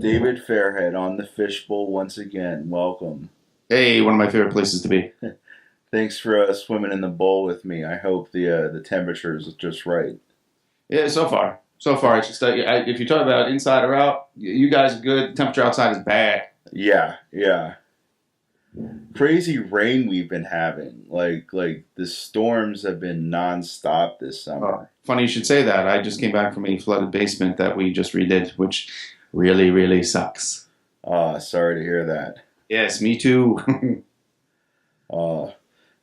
David Fairhead on the Fishbowl once again. Welcome. Hey, one of my favorite places to be. Thanks for swimming in the bowl with me. I hope the temperature is just right. Yeah, so far. It's just if you talk about inside or out, you guys are good. The temperature outside is bad. Yeah, yeah. Crazy rain we've been having. Like the storms have been nonstop this summer. Funny you should say that. I just came back from a flooded basement that we just redid, which really, really sucks. Sorry to hear that. Yes, me too. Uh,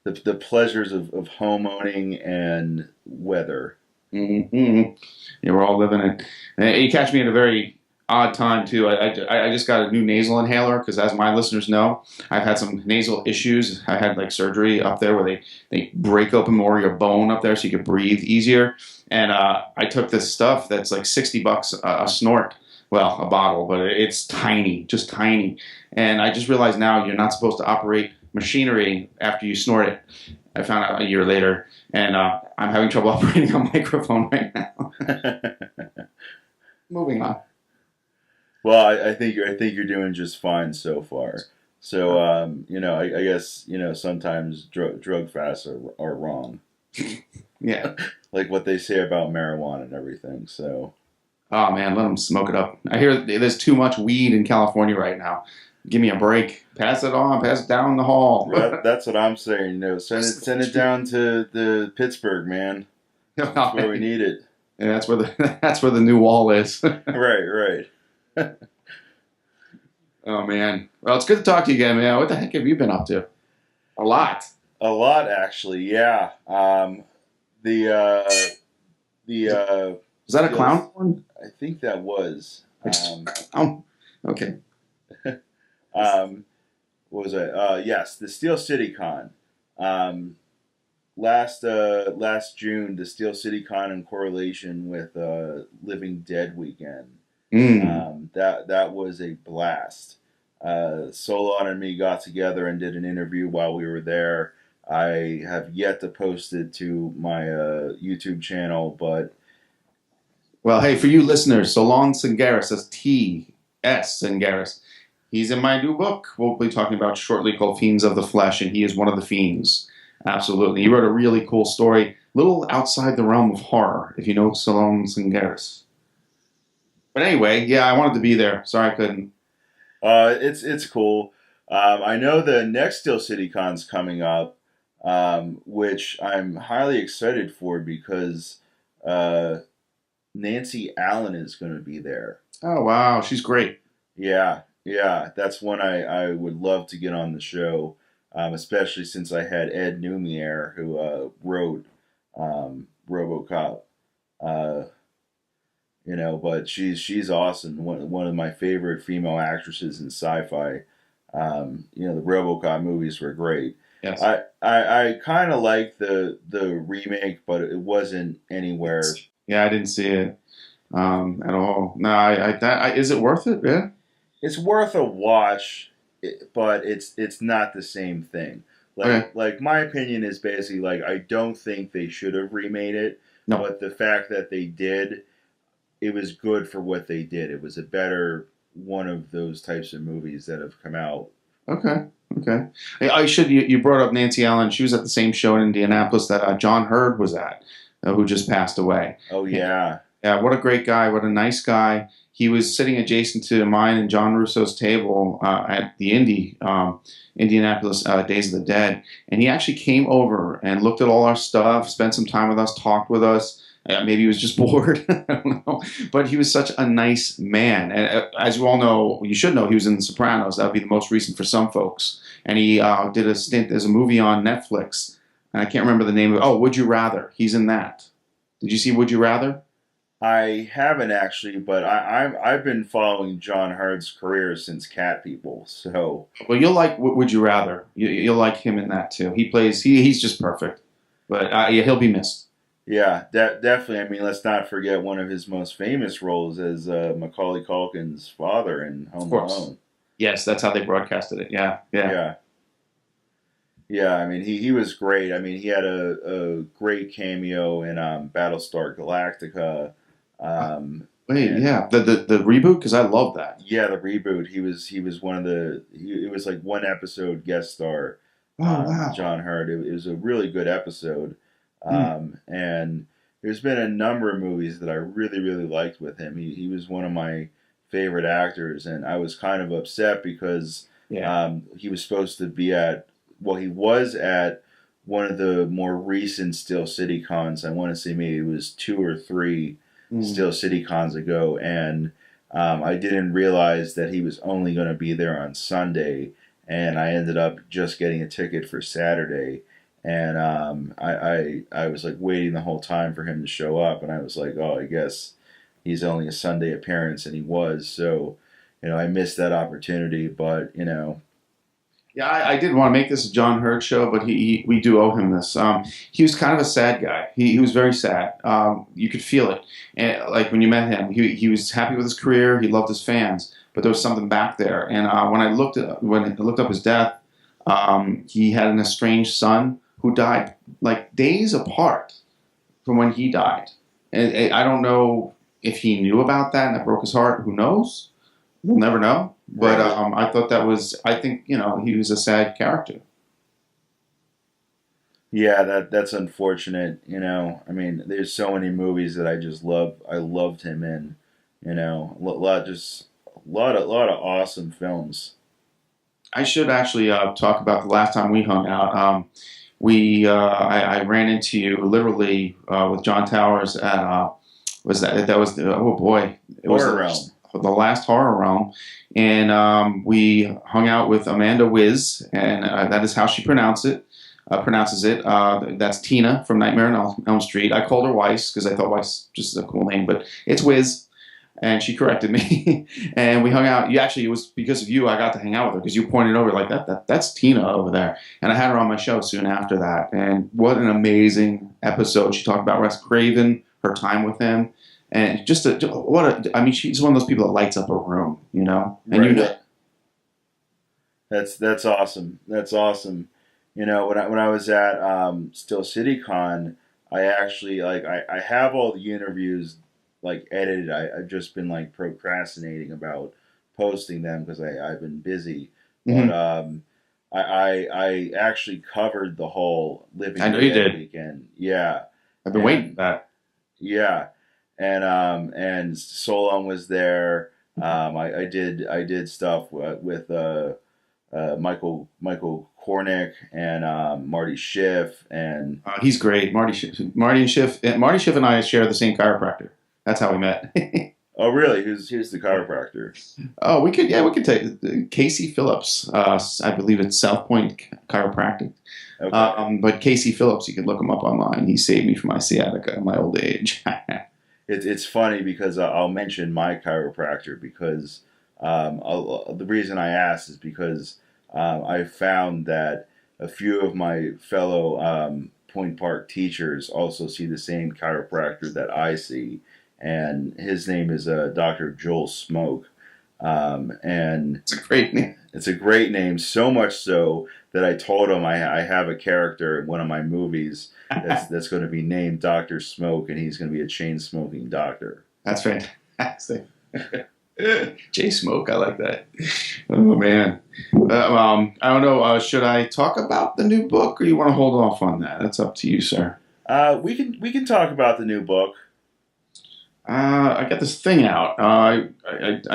the pleasures of home owning and weather. Mm-hmm. Yeah, we're all living it. And you catch me at a very odd time too. I just got a new nasal inhaler because, as my listeners know, I've had some nasal issues. I had like surgery up there where they break open more of your bone up there so you can breathe easier. And I took this stuff that's like $60 a snort. Well, a bottle, but it's tiny, just tiny. And I just realized now you're not supposed to operate machinery after you snort it. I found out a year later, and I'm having trouble operating a microphone right now. Moving on. Well, I think you're doing just fine so far. So I guess sometimes drug fasts are wrong. Yeah. Like what they say about marijuana and everything. So. Oh man, let them smoke it up. I hear there's too much weed in California right now. Give me a break. Pass it on. Pass it down the hall. That's what I'm saying. Send it down to the Pittsburgh, man. That's where we need it. And that's where the new wall is. Right. Oh man. Well, it's good to talk to you again, man. What the heck have you been up to? A lot. A lot, actually. Yeah. The Is that a clown one? I think that was. Okay. What was it? Yes, the Steel City Con. Last June, the Steel City Con in correlation with Living Dead weekend. That was a blast. Solon and me got together and did an interview while we were there. I have yet to post it to my YouTube channel, but. Well, hey, for you listeners, Solon Tsangaris, that's T.S. Tsangaris. He's in my new book we'll be talking about shortly called Fiends of the Flesh, and he is one of the fiends. Absolutely. He wrote a really cool story, a little outside the realm of horror, if you know Solon Tsangaris. But anyway, yeah, I wanted to be there. Sorry I couldn't. It's cool. I know the next Steel City Con's coming up, which I'm highly excited for because Nancy Allen is going to be there. Oh, wow. She's great. Yeah. That's one I would love to get on the show, especially since I had Ed Numier, who wrote RoboCop. But she's awesome. One of my favorite female actresses in sci-fi. The RoboCop movies were great. Yes. I kind of like the remake, but it wasn't anywhere. Yeah, I didn't see it at all. No, is it worth it? Yeah. It's worth a watch, but it's not the same thing. Like my opinion is basically like I don't think they should have remade it. No. But the fact that they did, it was good for what they did. It was a better one of those types of movies that have come out. Okay. You brought up Nancy Allen. She was at the same show in Indianapolis that John Hurd was at, who just passed away. Oh yeah. Yeah, what a great guy. What a nice guy. He was sitting adjacent to mine and John Russo's table at the Indianapolis Days of the Dead. And he actually came over and looked at all our stuff, spent some time with us, talked with us. Maybe he was just bored. I don't know. But he was such a nice man. And as you all know, you should know, he was in The Sopranos. That would be the most recent for some folks. And he did a stint. There's a movie on Netflix. And I can't remember the name of it. Oh, Would You Rather. He's in that. Did you see Would You Rather? I haven't actually, but I've been following John Hurd's career since Cat People. So well, you'll like Would You Rather. You'll like him in that too. He's just perfect, but yeah, he'll be missed. Yeah, definitely. I mean, let's not forget one of his most famous roles as Macaulay Culkin's father in Home Alone. Yes, that's how they broadcasted it. Yeah. I mean, he was great. I mean, he had a great cameo in Battlestar Galactica. The reboot, because I love that. Yeah, the reboot. He was one of the. It was like one episode guest star. Oh wow. John Hurt. It was a really good episode, Mm, and there's been a number of movies that I really really liked with him. He was one of my favorite actors, and I was kind of upset because yeah. he was supposed to be at. Well, he was at one of the more recent Steel City cons. I want to say maybe it was 2 or 3 Mm. Steel City cons ago, and I didn't realize that he was only going to be there on Sunday, and I ended up just getting a ticket for Saturday. And I was like waiting the whole time for him to show up, and I was like, oh, I guess he's only a Sunday appearance, and he was. So, I missed that opportunity, but Yeah, I did want to make this a John Hurt show, but we do owe him this. He was kind of a sad guy. He was very sad. You could feel it, and like when you met him, he was happy with his career. He loved his fans, but there was something back there. And when I looked up his death, he had an estranged son who died like days apart from when he died. And I don't know if he knew about that and that broke his heart. Who knows? We'll never know. But right. I thought that was. I think he was a sad character. Yeah, that's unfortunate. I mean, there's so many movies that I just love. I loved him in. A lot of awesome films. I should actually talk about the last time we hung out. I ran into you literally with John Towers at oh boy, it was Horror Realm. the last Horror Realm, and we hung out with Amanda Wiz, and that is how she pronounces it. That's Tina from Nightmare on Elm Street. I called her Weiss because I thought Weiss just is a cool name, but it's Wiz. And she corrected me, and we hung out. It was because of you I got to hang out with her because you pointed over like that's Tina over there, and I had her on my show soon after that. And what an amazing episode! She talked about Wes Craven, her time with him, and I mean, she's one of those people that lights up a room, and Right. That's awesome. That's awesome. When I was at Still City Con, I actually I have all the interviews like edited. I've just been like procrastinating about posting them because I've been busy. But Mm-hmm. I actually covered the whole I Living know you Dead did. weekend. Yeah, I've been waiting for and that. yeah, and Solon was there. I did stuff with Michael Cornick and Marty Schiff and He's great, Marty Schiff and I share the same chiropractor. That's how we met. oh really? Who's the chiropractor? Oh, we could take Casey Phillips. I believe it's South Point Chiropractic. Okay. But Casey Phillips, you can look him up online. He saved me from my sciatica in my old age. It's funny because I'll mention my chiropractor because the reason I asked is because I found that a few of my fellow Point Park teachers also see the same chiropractor that I see, and his name is Dr. Joel Smoke, and It's a great name. it's a great name, so much so that I told him I have a character in one of my movies that's going to be named Dr. Smoke, and he's going to be a chain smoking doctor. That's fantastic. Jay Smoke, I like that. Oh man. I don't know. Should I talk about the new book, or you want to hold off on that? That's up to you, sir. We can talk about the new book. I got this thing out. I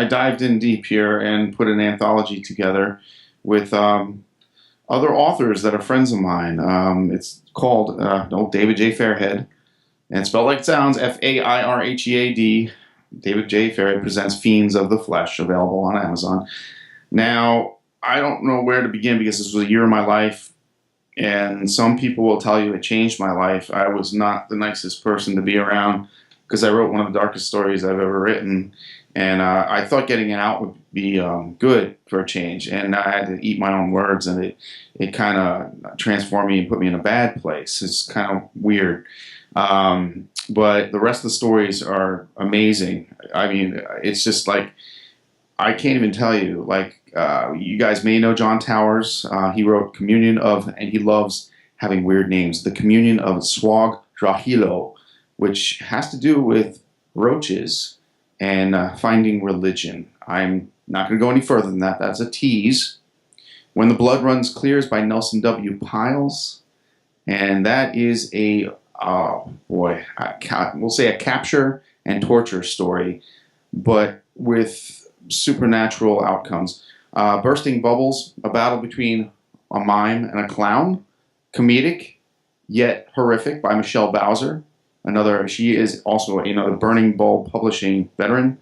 dived in deep here and put an anthology together with other authors that are friends of mine. It's called David J. Fairhead, and it's spelled like it sounds, Fairhead. David J. Fairhead presents Fiends of the Flesh, available on Amazon. Now, I don't know where to begin because this was a year of my life, and some people will tell you it changed my life. I was not the nicest person to be around because I wrote one of the darkest stories I've ever written, and I thought getting it out would be good for a change, and I had to eat my own words, and it kind of transformed me and put me in a bad place. It's kind of weird. But the rest of the stories are amazing. I mean, it's just like, I can't even tell you. Like, you guys may know John Towers. He wrote and he loves having weird names. The Communion of Swag Drahilo, which has to do with roaches and Finding Religion. I'm not going to go any further than that. That's a tease. When the Blood Runs Clear is by Nelson W. Piles, and that is a we'll say a capture and torture story, but with supernatural outcomes. Bursting Bubbles, a battle between a mime and a clown, comedic yet horrific, by Michelle Bowser. She is also another Burning Bulb Publishing veteran.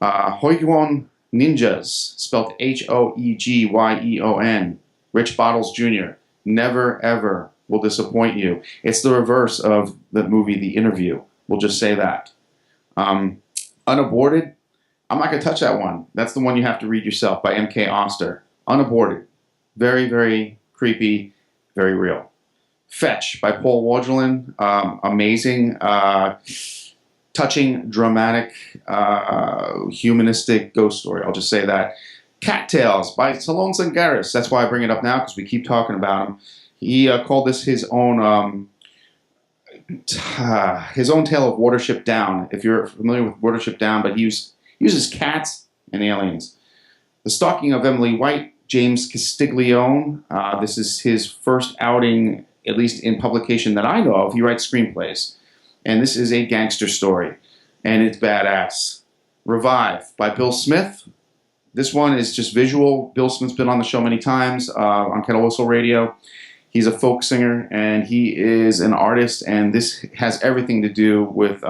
Hoegyeon Ninjas, spelled Hoegyeon, Rich Bottles Jr. Never, ever will disappoint you. It's the reverse of the movie The Interview. We'll just say that. Unaborted, I'm not going to touch that one. That's the one you have to read yourself, by M.K. Oster. Unaborted. Very, very creepy, very real. Fetch by Paul Wagerlin. Amazing, touching, dramatic, humanistic ghost story. I'll just say that. Cattails by Salon Sangaris. That's why I bring it up now, because we keep talking about him. He called this his own tale of Watership Down. If you're familiar with Watership Down, but he uses cats and aliens. The Stalking of Emily White, James Castiglione. This is his first outing, at least in publication that I know of. He writes screenplays. And this is a gangster story. And it's badass. Revive by Bill Smith. This one is just visual. Bill Smith's been on the show many times on Kettle Whistle Radio. He's a folk singer, and he is an artist, and this has everything to do with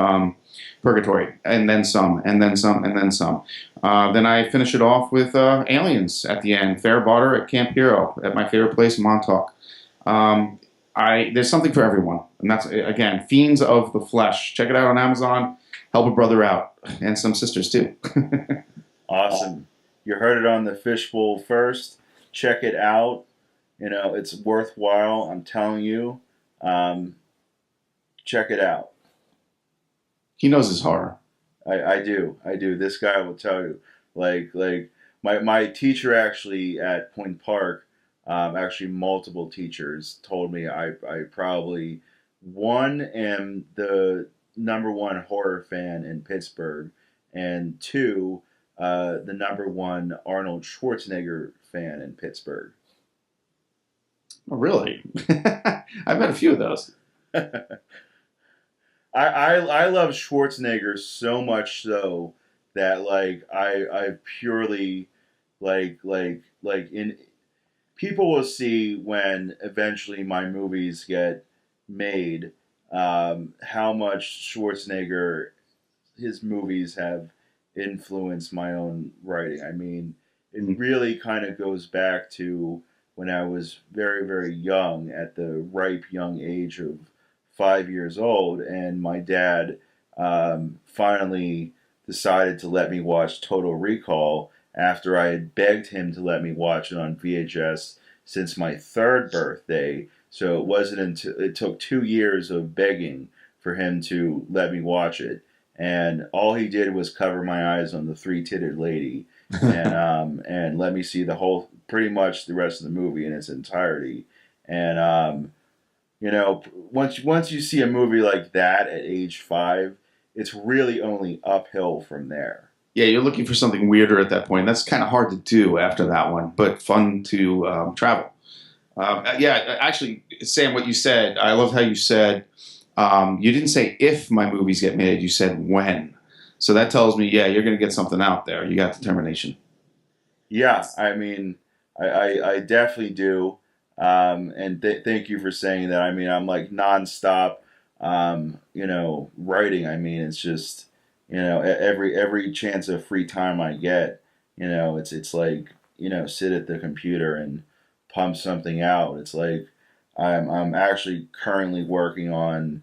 purgatory, and then some, and then some, and then some. Then I finish it off with Aliens at the end. Fair barter at Camp Hero, at my favorite place, Montauk. There's something for everyone, and that's, again, Fiends of the Flesh. Check it out on Amazon. Help a brother out, and some sisters too. Awesome. You heard it on the Fishbowl first. Check it out. It's worthwhile. I'm telling you. Check it out. He knows his horror. I do. This guy will tell you. Like my teacher actually at Point Park, actually multiple teachers told me I probably, one, am the #1 horror fan in Pittsburgh, and two, the #1 Arnold Schwarzenegger fan in Pittsburgh. Oh, really? I've had a few of those. I love Schwarzenegger so much so that I purely in people will see when eventually my movies get made, how much Schwarzenegger, his movies have influenced my own writing. I mean, it really kind of goes back to when I was very, very young, at the ripe young age of 5 years old, and my dad finally decided to let me watch Total Recall after I had begged him to let me watch it on VHS since my 3rd birthday. So it wasn't until it took 2 years of begging for him to let me watch it, and all he did was cover my eyes on the 3-titted lady, and let me see pretty much the rest of the movie in its entirety. And once you see a movie like that at age 5, it's really only uphill from there. Yeah, you're looking for something weirder at that point. That's kind of hard to do after that one, but fun to travel. Yeah, actually, Sam, what you said, I loved how you said, you didn't say if my movies get made, you said when. So that tells me, yeah, you're going to get something out there. You got determination. Yeah, I mean, I definitely do. And thank you for saying that. I mean, I'm like nonstop, writing. I mean, it's just, every chance of free time I get, it's like, sit at the computer and pump something out. It's like I'm actually currently working on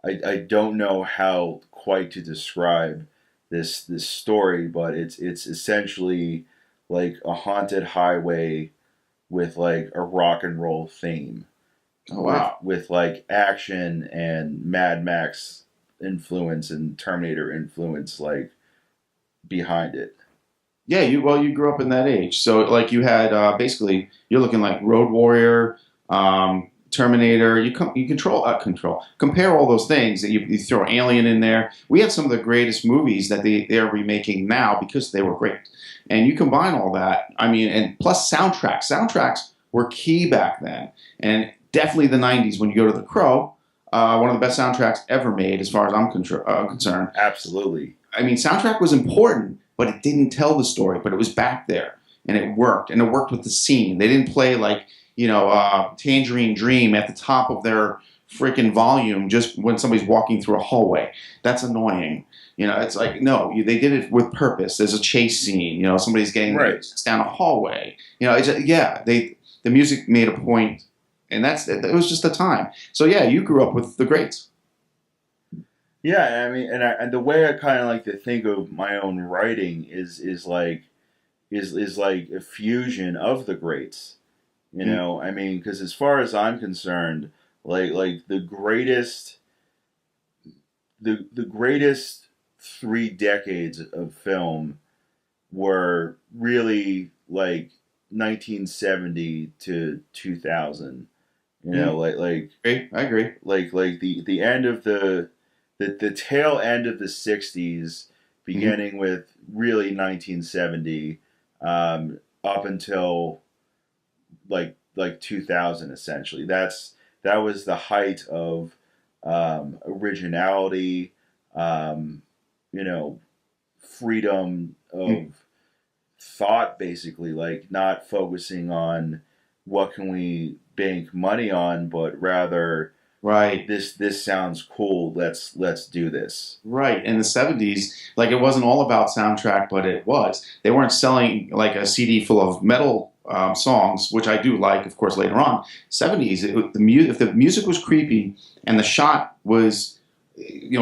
I don't know how quite to describe this story, but it's essentially like a haunted highway with like a rock and roll theme. Oh, wow. With like action and Mad Max influence and Terminator influence like behind it. Yeah, you grew up in that age, so like you had basically, you're looking like Road Warrior, Terminator. You compare all those things, and you throw Alien in there. We have some of the greatest movies that they're remaking now because they were great. And you combine all that, I mean, and plus soundtracks. Soundtracks were key back then, and definitely the '90s. When you go to The Crow, one of the best soundtracks ever made, as far as I'm concerned. Absolutely. I mean, soundtrack was important, but it didn't tell the story. But it was back there, and it worked with the scene. They didn't play like Tangerine Dream at the top of their freaking volume just when somebody's walking through a hallway. That's annoying. It's like, no, they did it with purpose. There's a chase scene. Somebody's getting down a hallway. The music made a point, and it was just the time. So yeah, you grew up with the greats. Yeah, I mean, and the way I kind of like to think of my own writing is like a fusion of the greats. I mean, because as far as I'm concerned, like the greatest 3 decades of film were really like 1970 to 2000. I agree. Like the end of the tail end of the 60s, beginning with really 1970, up until like 2000, essentially. That was the height of originality, freedom of thought, basically, like not focusing on what can we bank money on, but rather, right, this sounds cool, let's do this. Right. In the 70s, like, it wasn't all about soundtrack, but it was. They weren't selling like a CD full of metal songs, which I do like, of course, later on. 70s, if the music was creepy and the shot was,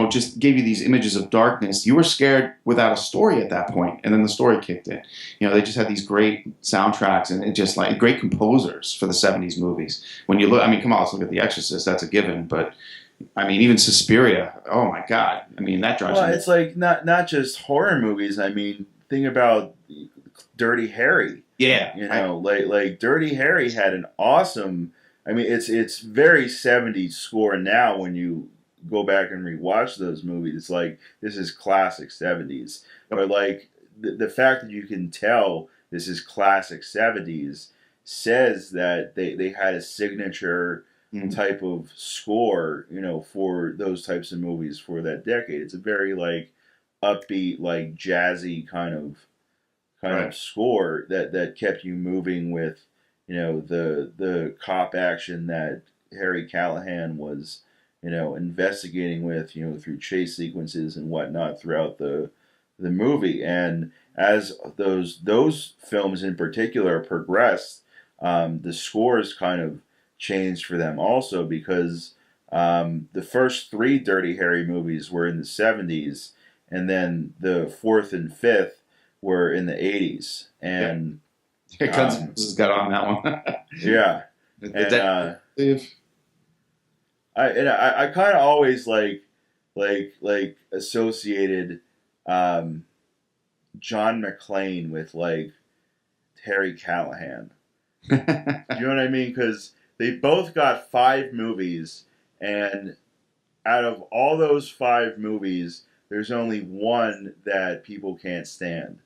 just gave you these images of darkness, you were scared without a story at that point, and then the story kicked in. They just had these great soundtracks and just like great composers for the 70s movies. When you look, I mean, come on, let's look at The Exorcist, that's a given, but I mean, even Suspiria, oh my God, I mean, that drives me. Well, it's like not just horror movies. I mean, think about Dirty Harry. Yeah. Like Dirty Harry had an awesome, I mean, it's very 70s score now. When you go back and rewatch those movies, it's like, this is classic 70s. But like the fact that you can tell this is classic 70s says that they had a signature type of score, for those types of movies for that decade. It's a very like upbeat, like jazzy kind of score that kept you moving with, the cop action that Harry Callahan was, investigating with, through chase sequences and whatnot throughout the movie. And as those films in particular progressed, the scores kind of changed for them also, because the first 3 Dirty Harry movies were in the 70s, and then the 4th and 5th were in the 80s. And Cousins got on that one. Yeah. I kind of always like associated John McClane with like Harry Callahan. Do you know what I mean? Because they both got 5 movies, and out of all those 5 movies, there's only one that people can't stand,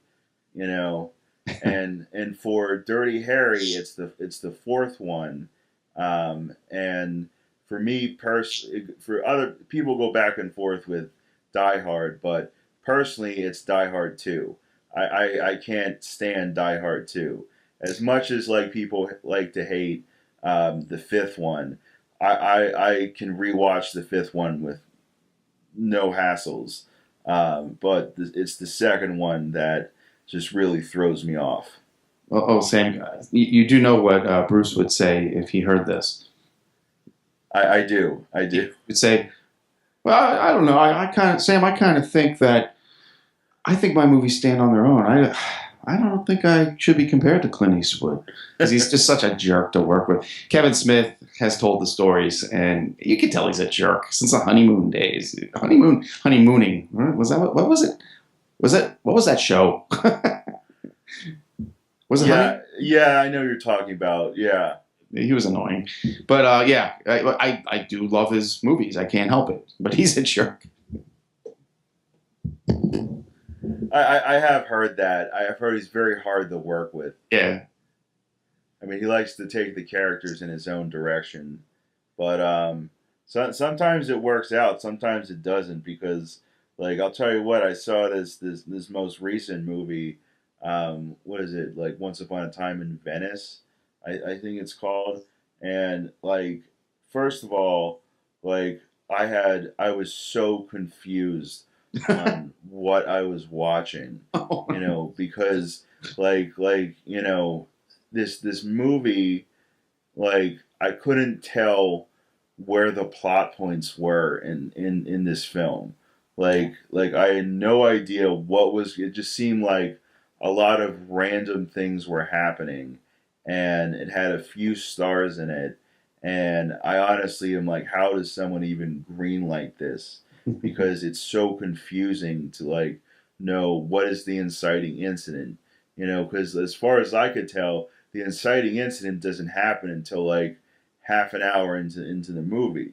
and for Dirty Harry, it's the 4th one, and for me personally, for other people go back and forth with Die Hard, but personally, it's Die Hard 2. I can't stand Die Hard 2 as much as like people like to hate the 5th one. I can rewatch the 5th one with no hassles, but it's the 2nd one that just really throws me off. Sam, you do know what Bruce would say if he heard this. I do. He would say, well, I don't know. I kind of think that I think my movies stand on their own. I don't think I should be compared to Clint Eastwood, because he's just such a jerk to work with. Kevin Smith has told the stories, and you can tell he's a jerk since the honeymoon days. Honeymooning. Was that what was it? What was that show? Was it? Yeah, I know you're talking about. Yeah. he was annoying. But yeah, I do love his movies. I can't help it. But he's a jerk. I have heard that. I have heard he's very hard to work with. Yeah. I mean, he likes to take the characters in his own direction, but sometimes it works out, sometimes it doesn't. Because, like, I'll tell you what, I saw this most recent movie. What is it, like Once Upon a Time in Venice? I think it's called. And, like, first of all, like, I was so confused on what I was watching, Oh, because like this movie, like, I couldn't tell where the plot points were in this film. Like I had no idea what was. It just seemed like a lot of random things were happening, and it had a few stars in it. And I honestly am like, how does someone even greenlight this? Because it's so confusing to, like, know what is the inciting incident. Because as far as I could tell, the inciting incident doesn't happen until, like, half an hour into the movie,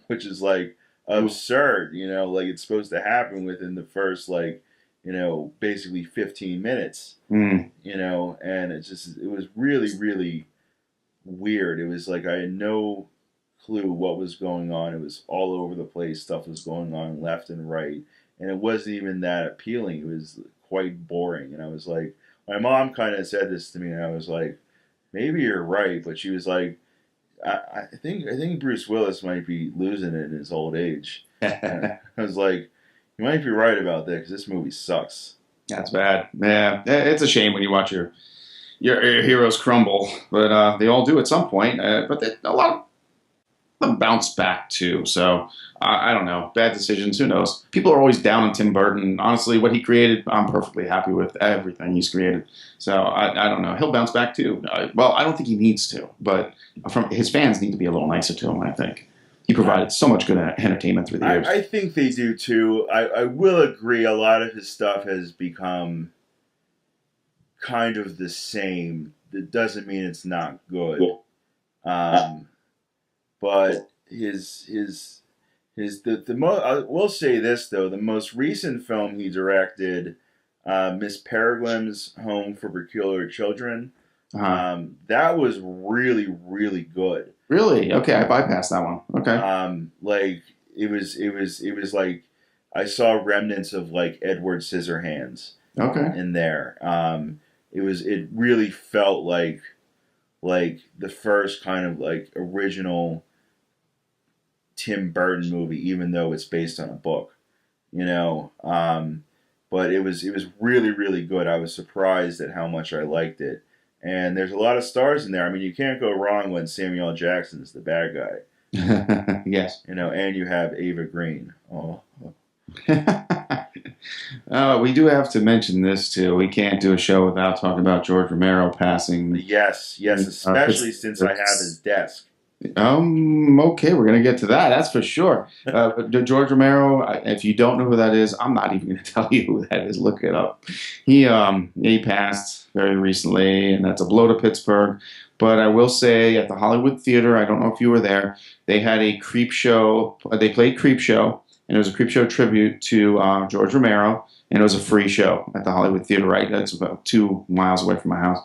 which is, like, absurd. Like, it's supposed to happen within the first, like, basically 15 minutes. mm. And it was really, really weird. It was like I had no clue what was going on. It was all over the place. Stuff was going on left and right, and it wasn't even that appealing. It was quite boring. And I was like, my mom kind of said this to me, and I was like, maybe you're right. But she was like, I think Bruce Willis might be losing it in his old age. And I was like, you might be right about that, because this movie sucks. That's bad. Yeah, it's a shame when you watch your heroes crumble, but they all do at some point. But a lot of them bounce back too. So I don't know. Bad decisions. Who knows? People are always down on Tim Burton. Honestly, what he created, I'm perfectly happy with everything he's created. So I don't know. He'll bounce back too. Well, I don't think he needs to, but from his fans need to be a little nicer to him. I think he provided so much good entertainment through the years. I think they do too. I will agree. A lot of his stuff has become kind of the same. That doesn't mean it's not good. But I will say this though, the most recent film he directed, Miss Peregrine's Home for Peculiar Children, that was really, really good. Really? Okay, I bypassed that one. Okay. Like, it was like I saw remnants of, like, Edward Scissorhands in there. It really felt like the first kind of, like, original Tim Burton movie, even though it's based on a book, but it was really, really good. I was surprised at how much I liked it. And there's a lot of stars in there. I mean, you can't go wrong when Samuel L. Jackson's the bad guy. Yes. And you have Ava Green. Oh. We do have to mention this too. We can't do a show without talking about George Romero passing. Yes, especially since I have his desk. Okay, we're gonna get to that. That's for sure. But George Romero, if you don't know who that is, I'm not even gonna tell you who that is. Look it up. He passed very recently, and that's a blow to Pittsburgh. But I will say, at the Hollywood Theater, I don't know if you were there, they had a creep show. They played Creep Show, and it was a Creep Show tribute to George Romero, and it was a free show at the Hollywood Theater. Right, that's about 2 miles away from my house.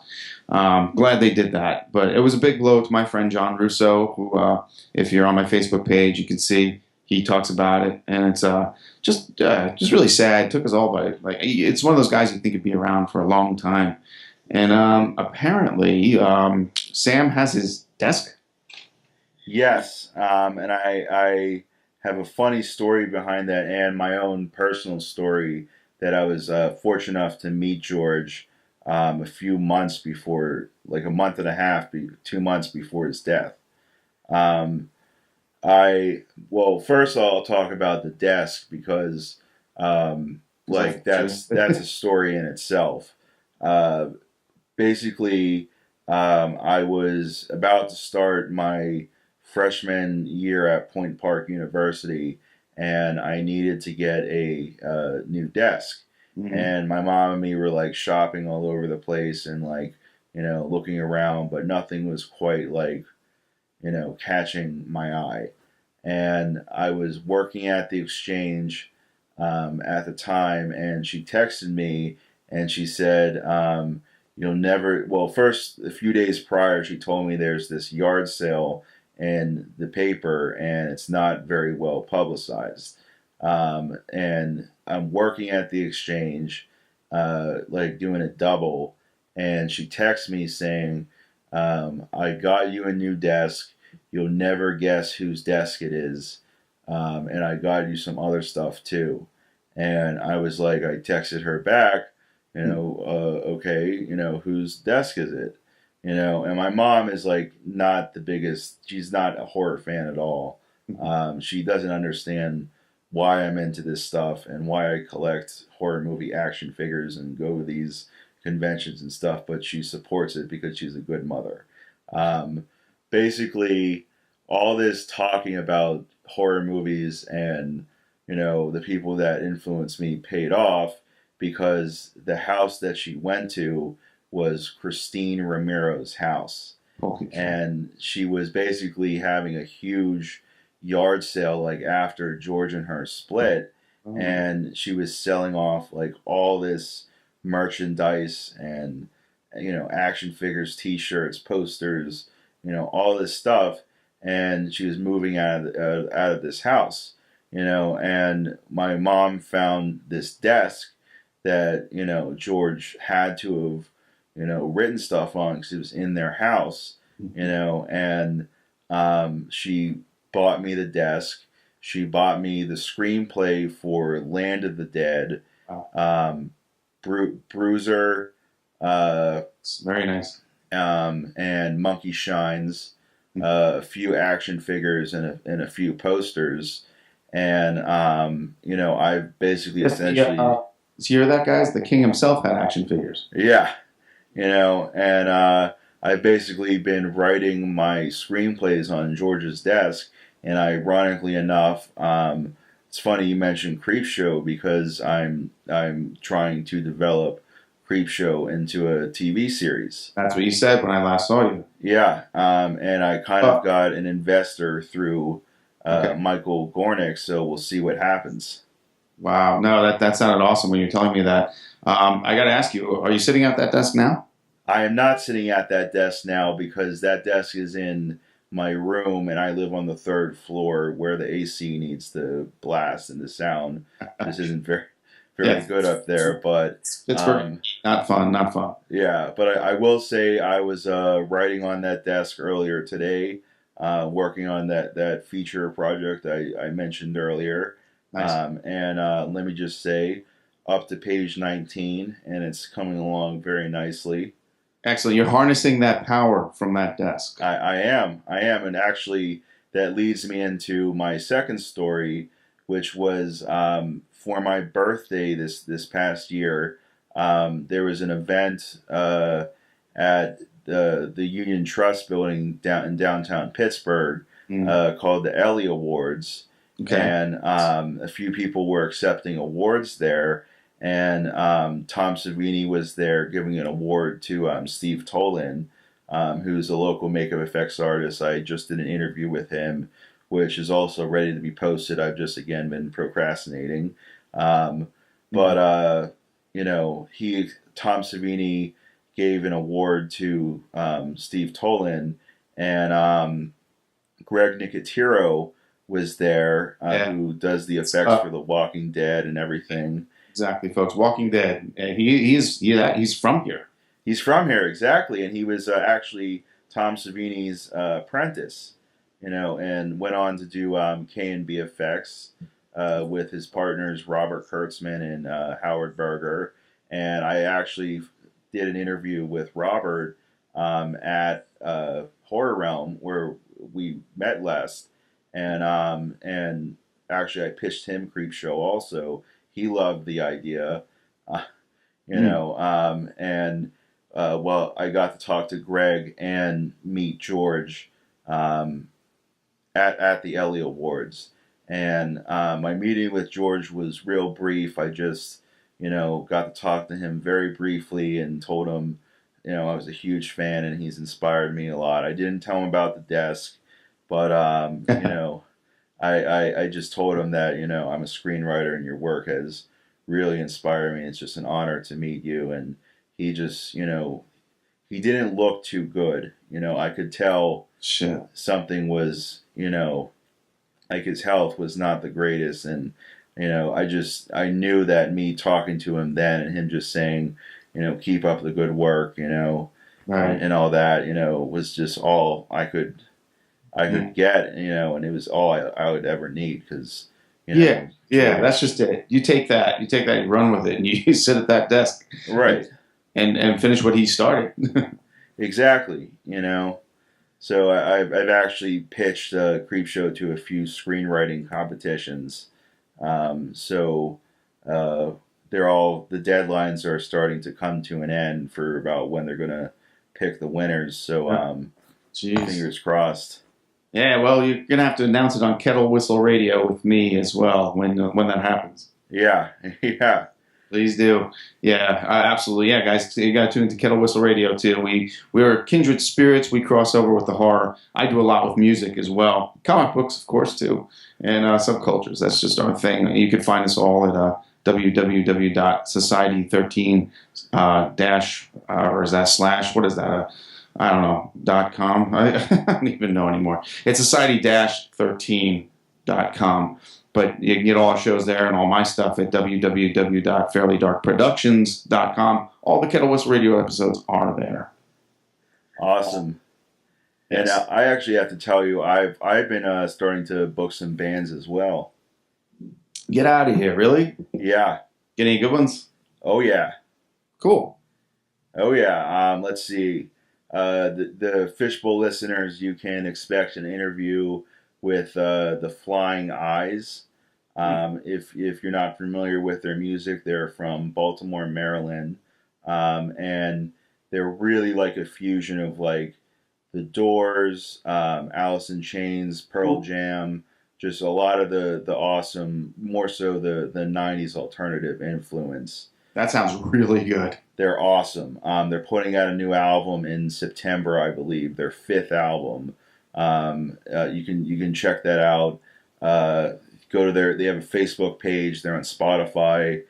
Glad they did that, but it was a big blow to my friend John Russo, who, if you're on my Facebook page, you can see he talks about it, and it's just really sad. It took us all by, like, it's one of those guys you think would be around for a long time, and apparently Sam has his desk. Yes, and I have a funny story behind that, and my own personal story, that I was fortunate enough to meet George a few months before, like a month and a half, 2 months before his death. First I'll talk about the desk, because like that's a story in itself. Basically, I was about to start my freshman year at Point Park University, and I needed to get a new desk. Mm-hmm. And my mom and me were, like, shopping all over the place, and, like, looking around, but nothing was quite like, catching my eye. And I was working at the exchange at the time, and she texted me and she said, you'll never, well, first, a few days prior, she told me there's this yard sale in the paper and it's not very well publicized. And I'm working at the exchange, like doing a double, and she texts me saying, I got you a new desk. You'll never guess whose desk it is. And I got you some other stuff too. And I was like, I texted her back, okay, whose desk is it? And my mom is like not the biggest, she's not a horror fan at all. She doesn't understand why I'm into this stuff and why I collect horror movie action figures and go to these conventions and stuff, but she supports it because she's a good mother. Um, Basically, all this talking about horror movies and the people that influenced me paid off because the house that she went to was Christine Ramiro's house. Holy cow. And she was basically having a huge yard sale like after George and her split, and she was selling off like all this merchandise and action figures, t-shirts, posters, all this stuff, and she was moving out of this house, and my mom found this desk that George had to have written stuff on because it was in their house, and she bought me the desk. She bought me the screenplay for Land of the Dead, Bruiser, It's very nice. and Monkey Shines, a few action figures and a few posters, and I've basically essentially. So you're that guy's the king himself had action figures. Yeah, and I've basically been writing my screenplays on George's desk, and ironically enough, it's funny you mentioned Creepshow because I'm trying to develop Creepshow into a TV series. That's what you said when I last saw you. Yeah, and I kind of got an investor through Okay. Michael Gornick, so we'll see what happens. Wow. No, that sounded awesome when you were telling me that. I got to ask you, are you sitting at that desk now? I am not sitting at that desk now because that desk is in my room and I live on the third floor where the AC needs to blast and the sound just isn't very Yeah. good up there. But Pittsburgh, not fun, not fun. yeah, but I will say I was writing on that desk earlier today, working on that feature project I mentioned earlier. Nice. And let me just say, up to page 19, and it's coming along very nicely. Excellent. You're harnessing that power from that desk. I am, and actually that leads me into my second story, which was for my birthday this past year. There was an event at the Union Trust building in downtown Pittsburgh called the Ellie Awards. Okay. And a few people were accepting awards there, and Tom Savini was there giving an award to Steve Tolan, who's a local makeup effects artist. I just did an interview with him, which is also ready to be posted. I've just again been procrastinating, but Tom Savini gave an award to Steve Tolan, and Greg Nicotero was there, who does the effects for The Walking Dead and everything. Exactly, folks. Walking Dead. He's from here. He's from here, exactly, and he was actually Tom Savini's apprentice, and went on to do K&B effects with his partners Robert Kurtzman and Howard Berger. And I actually did an interview with Robert at Horror Realm where we met last. And actually, I pitched him Creepshow also. He loved the idea, and well, I got to talk to Greg and meet George at the Ellie Awards, and my meeting with George was real brief. I just got to talk to him very briefly and told him I was a huge fan, and he's inspired me a lot. I didn't tell him about the desk, but I just told him that I'm a screenwriter, and your work has really inspired me. It's just an honor to meet you. And he just he didn't look too good. I could tell Shit. something was like his health was not the greatest. And I knew that me talking to him then and him just saying, keep up the good work, Right. and all that, was just all I could get, and it was all I would ever need, because Yeah, that's just it. You take that, you run with it, and you sit at that desk, right, and finish what he started. exactly, So I've actually pitched Creepshow to a few screenwriting competitions. So the deadlines are starting to come to an end for about when they're gonna pick the winners. So fingers crossed. Yeah, well, you're gonna have to announce it on Kettle Whistle Radio with me as well when that happens. Yeah, yeah. Please do. Yeah, absolutely. Yeah, guys, you got to tune into Kettle Whistle Radio too. We're kindred spirits. We cross over with the horror. I do a lot with music as well, comic books, of course, too, and subcultures. That's just our thing. You can find us all at www.society13 or is that slash? What is that? I don't know, .com. I don't even know anymore. It's society-13.com. But you can get all our shows there and all my stuff at www.fairlydarkproductions.com. All the Kettle Whistle Radio episodes are there. Awesome. Yes. And I actually have to tell you, I've been starting to book some bands as well. Get out of here, really? Yeah. Get any good ones? Oh yeah. Cool. Oh yeah. Let's see. The Fishbowl listeners, you can expect an interview with the Flying Eyes. If you're not familiar with their music, they're from Baltimore, Maryland, and they're really like a fusion of like the Doors, Alice in Chains, Pearl Jam, just a lot of the awesome, more so the '90s alternative influence. That sounds really good. They're awesome. They're putting out a new album in September, I believe. Their 5th album. You can check that out. Go to they have a Facebook page. They're on Spotify.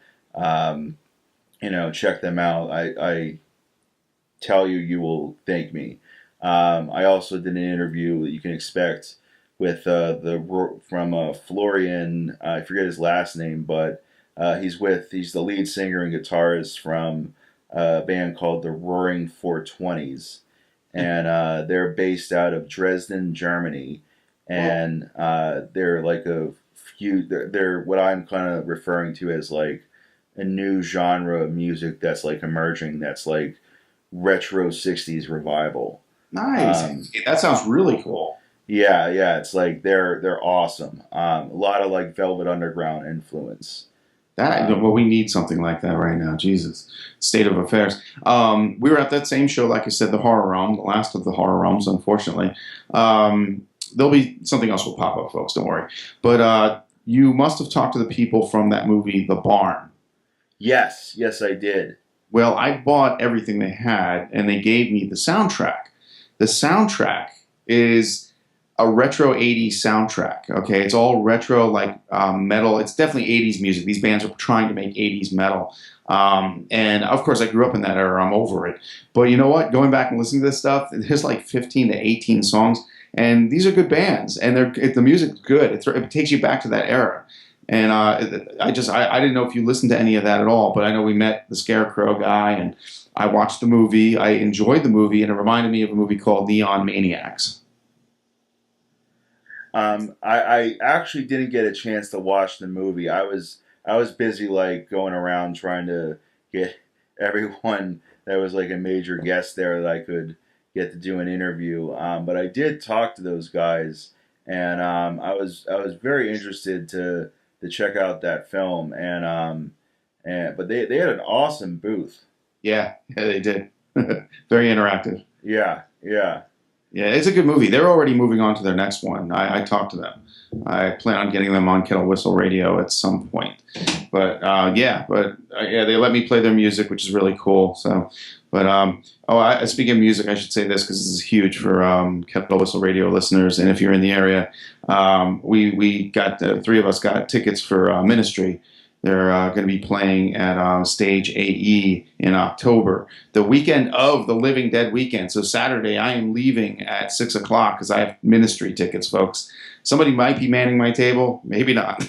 Check them out. I tell you, you will thank me. I also did an interview that you can expect with from Florian. I forget his last name, but he's the lead singer and guitarist from a band called the Roaring 420s. And they're based out of Dresden, Germany, and they're like they're what I'm kind of referring to as like a new genre of music that's like emerging, that's like retro '60s revival. Nice. That sounds really cool. Yeah, it's like they're awesome. A lot of like Velvet Underground influence. Well, we need something like that right now. Jesus, state of affairs. We were at that same show, like I said, the Horror Realm, the last of the Horror Realms, unfortunately. There'll be something else will pop up, folks. Don't worry. But you must have talked to the people from that movie, The Barn. Yes, I did. Well, I bought everything they had, and they gave me the soundtrack. The soundtrack is a retro 80s soundtrack. Okay, it's all retro, like metal. It's definitely 80s music. These bands are trying to make 80s metal. And of course, I grew up in that era. I'm over it. But you know what? Going back and listening to this stuff, there's like 15 to 18 songs, and these are good bands, and the music's good. It takes you back to that era. And I didn't know if you listened to any of that at all, but I know we met the Scarecrow guy, and I watched the movie. I enjoyed the movie, and it reminded me of a movie called Neon Maniacs. I actually didn't get a chance to watch the movie. I was busy like going around trying to get everyone that was like a major guest there that I could get to do an interview. But I did talk to those guys, and I was very interested to check out that film. But they had an awesome booth. Yeah, they did. Very interactive. Yeah. Yeah, it's a good movie. They're already moving on to their next one. I talked to them. I plan on getting them on Kettle Whistle Radio at some point. But yeah, they let me play their music, which is really cool. So, but speaking of music, I should say this because this is huge for Kettle Whistle Radio listeners. And if you're in the area, we got the three of us got tickets for Ministry. They're going to be playing at Stage AE in October, the weekend of the Living Dead weekend. So Saturday, I am leaving at 6 o'clock because I have Ministry tickets, folks. Somebody might be manning my table, maybe not.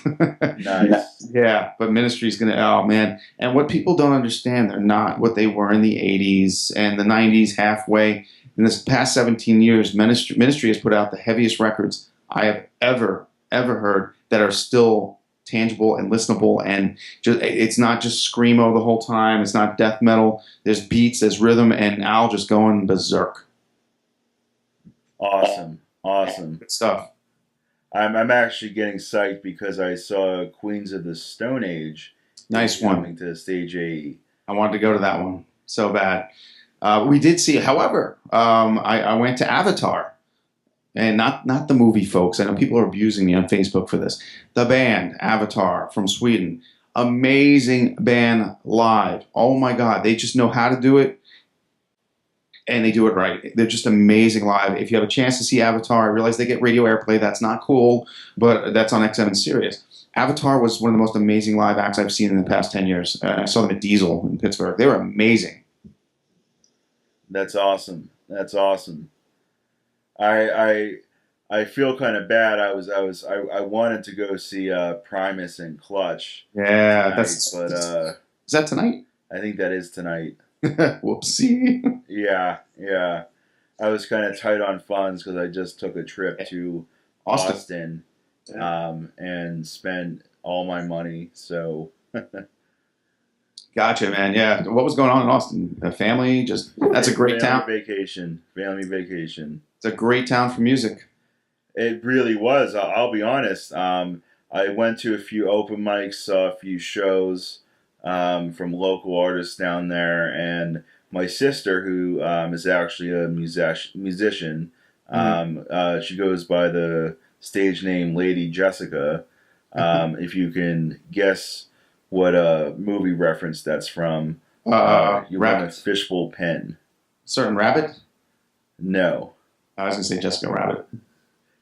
Nice. Yeah, but Ministry's going to, oh man. And what people don't understand, they're not what they were in the 80s and the 90s halfway. In this past 17 years, Ministry has put out the heaviest records I have ever heard that are still tangible and listenable, and it's not just screamo the whole time. It's not death metal. There's beats, there's rhythm, and Al just going berserk. Awesome. Good stuff. I'm actually getting psyched because I saw Queens of the Stone Age. Nice one. Coming to Stage AE. I wanted to go to that one so bad. We did see, however, I went to Avatar. And not the movie, folks. I know people are abusing me on Facebook for this. The band, Avatar from Sweden. Amazing band live. Oh my God. They just know how to do it. And they do it right. They're just amazing live. If you have a chance to see Avatar, I realize they get radio airplay. That's not cool, but that's on XM and Sirius. Avatar was one of the most amazing live acts I've seen in the past 10 years. I saw them at Diesel in Pittsburgh. They were amazing. That's awesome. I feel kind of bad. I wanted to go see Primus and Clutch. Yeah, tonight, is that tonight? I think that is tonight. Whoopsie. Yeah. I was kind of tight on funds because I just took a trip to Austin, and spent all my money. So. Gotcha, man. Yeah. What was going on in Austin? A family? That's a great town. Family vacation. It's a great town for music. It really was. I'll be honest. I went to a few open mics, saw a few shows from local artists down there, and my sister, who is actually a musician, she goes by the stage name Lady Jessica. If you can guess what movie reference that's from, you want a fishbowl pen. Certain Rabbit? No. I was going to say Jessica Rabbit.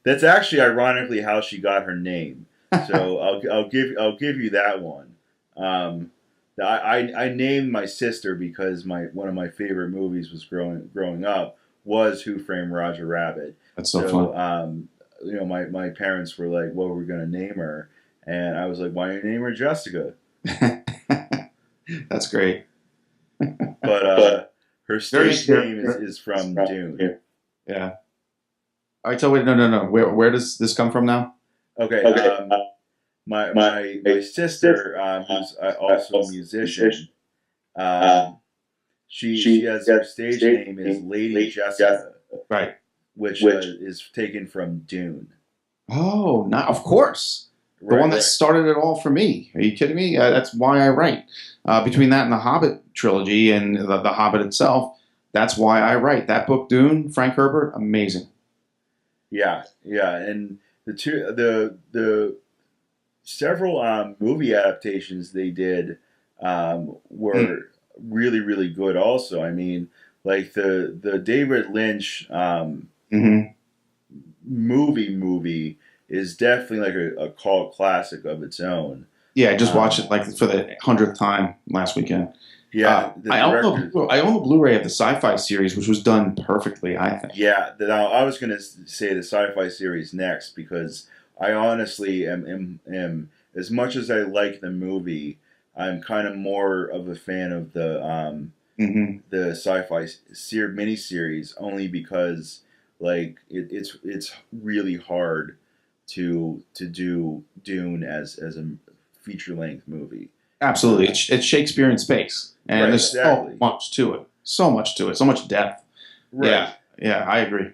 That's actually ironically how she got her name. So I'll give you that one. I named my sister because one of my favorite movies was growing up was Who Framed Roger Rabbit. That's so fun. My parents were like, "What were we gonna name her?" And I was like, "Why don't you name her Jessica?" That's great. But her stage name is from Dune. Yeah. All right, so wait, no. Where does this come from now? Okay. My sister, who's also a musician, she has her stage name is Lady Jessica, right? Which is taken from Dune. Oh, not of course. The one that started it all for me. Are you kidding me? That's why I write. Between that and the Hobbit trilogy and the Hobbit itself, that's why I write. That book, Dune, Frank Herbert, amazing. Yeah, and the several movie adaptations they did were really, really good. Also, I mean, like the David Lynch movie is definitely like a cult classic of its own. Yeah, I just watched it like for the 100th time last weekend. Yeah, I own the Blu-ray of the sci-fi series, which was done perfectly, I think. Yeah, I was going to say the sci-fi series next because I honestly am as much as I like the movie, I'm kind of more of a fan of the sci-fi miniseries only because like it's really hard to do Dune as a feature-length movie. Absolutely. It's Shakespeare in space. And there's so much to it. So much depth. Right. Yeah, I agree.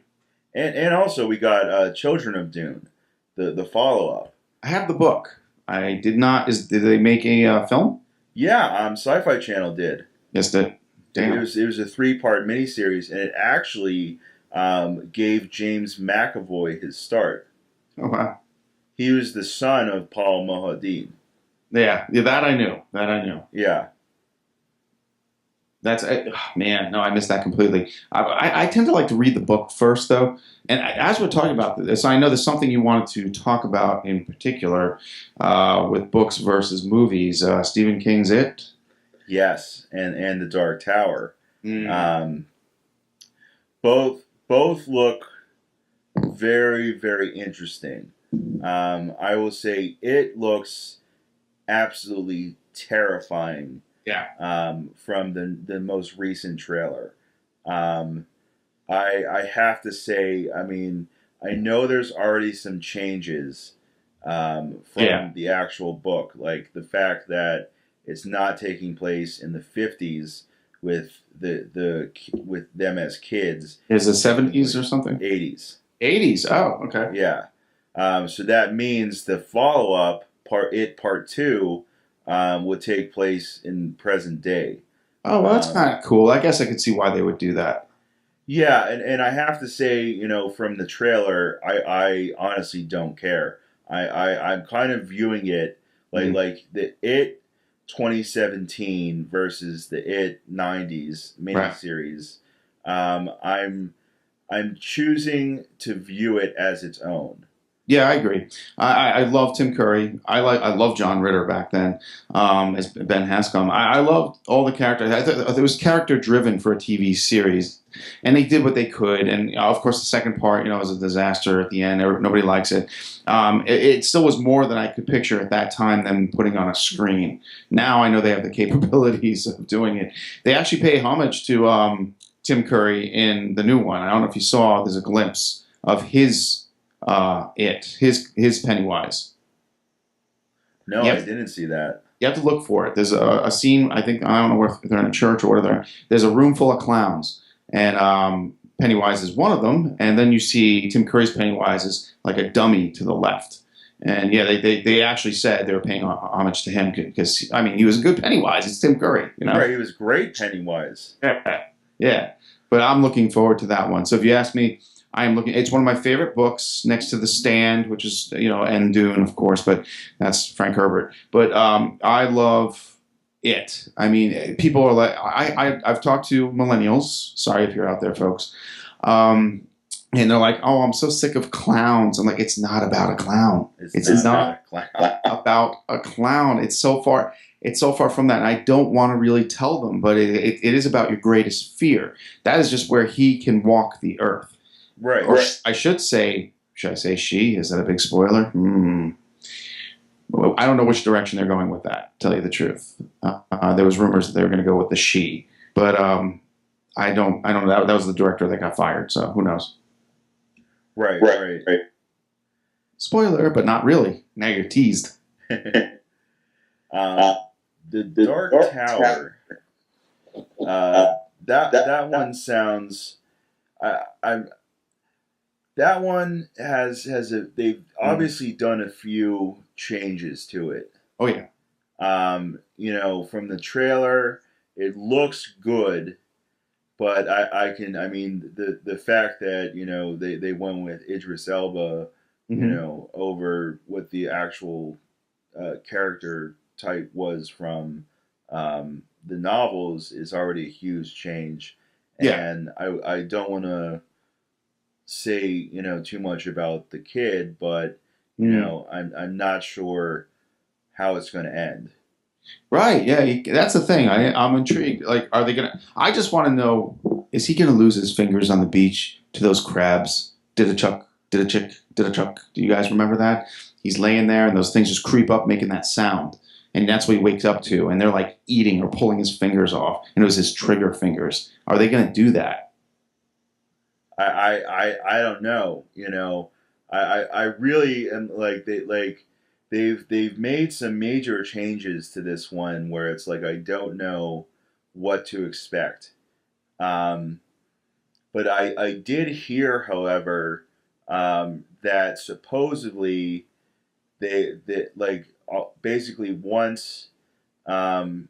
And also we got Children of Dune, the follow-up. I have the book. I did not. Did they make a film? Yeah, Sci-Fi Channel did. Yes, damn. It was a 3-part miniseries, and it actually gave James McAvoy his start. Oh, wow. He was the son of Paul Mohadin. Yeah, that I knew. That I knew. Yeah. That's man. No, I missed that completely. I tend to like to read the book first, though. And as we're talking about this, I know there's something you wanted to talk about in particular with books versus movies. Stephen King's It. Yes, and The Dark Tower. Mm. Both look very, very interesting. I will say it looks absolutely terrifying. Yeah. From the most recent trailer. I have to say, I mean, I know there's already some changes from the actual book, like the fact that it's not taking place in the 50s with with them as kids. Is it 70s or something? 80s. 80s. Oh, okay. Yeah. So that means the follow-up part 2 would take place in present day. Oh, well, that's kind of cool. I guess I could see why they would do that. Yeah, and I have to say, you know, from the trailer, I honestly don't care. I'm kind of viewing it like the It 2017 versus the It 90s miniseries. I'm choosing to view it as its own. Yeah, I agree. I love Tim Curry. I love John Ritter back then as Ben Hanscom. I loved all the characters. I thought it was character driven for a TV series, and they did what they could. And of course, the second part, was a disaster at the end. Nobody likes it. It still was more than I could picture at that time than putting on a screen. Now I know they have the capabilities of doing it. They actually pay homage to Tim Curry in the new one. I don't know if you saw. There's a glimpse of his Pennywise. No, I didn't see that. You have to look for it. There's a scene. I don't know if they're in a church or whatever. There's a room full of clowns, and Pennywise is one of them. And then you see Tim Curry's Pennywise is like a dummy to the left. And yeah, they actually said they were paying homage to him because he was a good Pennywise. It's Tim Curry, Right, he was great Pennywise. Yeah. But I'm looking forward to that one. So if you ask me, I am looking. It's one of my favorite books, next to The Stand, which is and Dune, of course, but that's Frank Herbert. But I love it. I mean, people are like, I've talked to millennials. Sorry if you're out there, folks, and they're like, "Oh, I'm so sick of clowns." I'm like, "It's not about a clown. It's not about a clown. It's so far." It's so far from that, and I don't want to really tell them, but it is about your greatest fear. That is just where he can walk the earth. Right. Or I should say she? Is that a big spoiler? I don't know which direction they're going with that, to tell you the truth. There was rumors that they were going to go with the she, but I don't know. That was the director that got fired, so who knows? Right. Spoiler, but not really. Now you're teased. The Dark Tower. That one sounds. That one they've obviously done a few changes to it. Oh yeah. From the trailer, it looks good, but the fact that they went with Idris Elba, over what the actual character type was from the novels is already a huge change. Yeah. And I don't want to say too much about the kid, but I'm not sure how it's going to end. Right? Yeah, that's the thing. I'm intrigued. Like, are they gonna? I just want to know: is he gonna lose his fingers on the beach to those crabs? Did a chuck? Did a chick? Did a chuck? Do you guys remember that? He's laying there, and those things just creep up, making that sound, and that's what he wakes up to. And they're like eating or pulling his fingers off, and it was his trigger fingers. Are they gonna do that? I don't know. I really am they've made some major changes to this one where it's like I don't know what to expect. But I did hear, however, that supposedly basically once the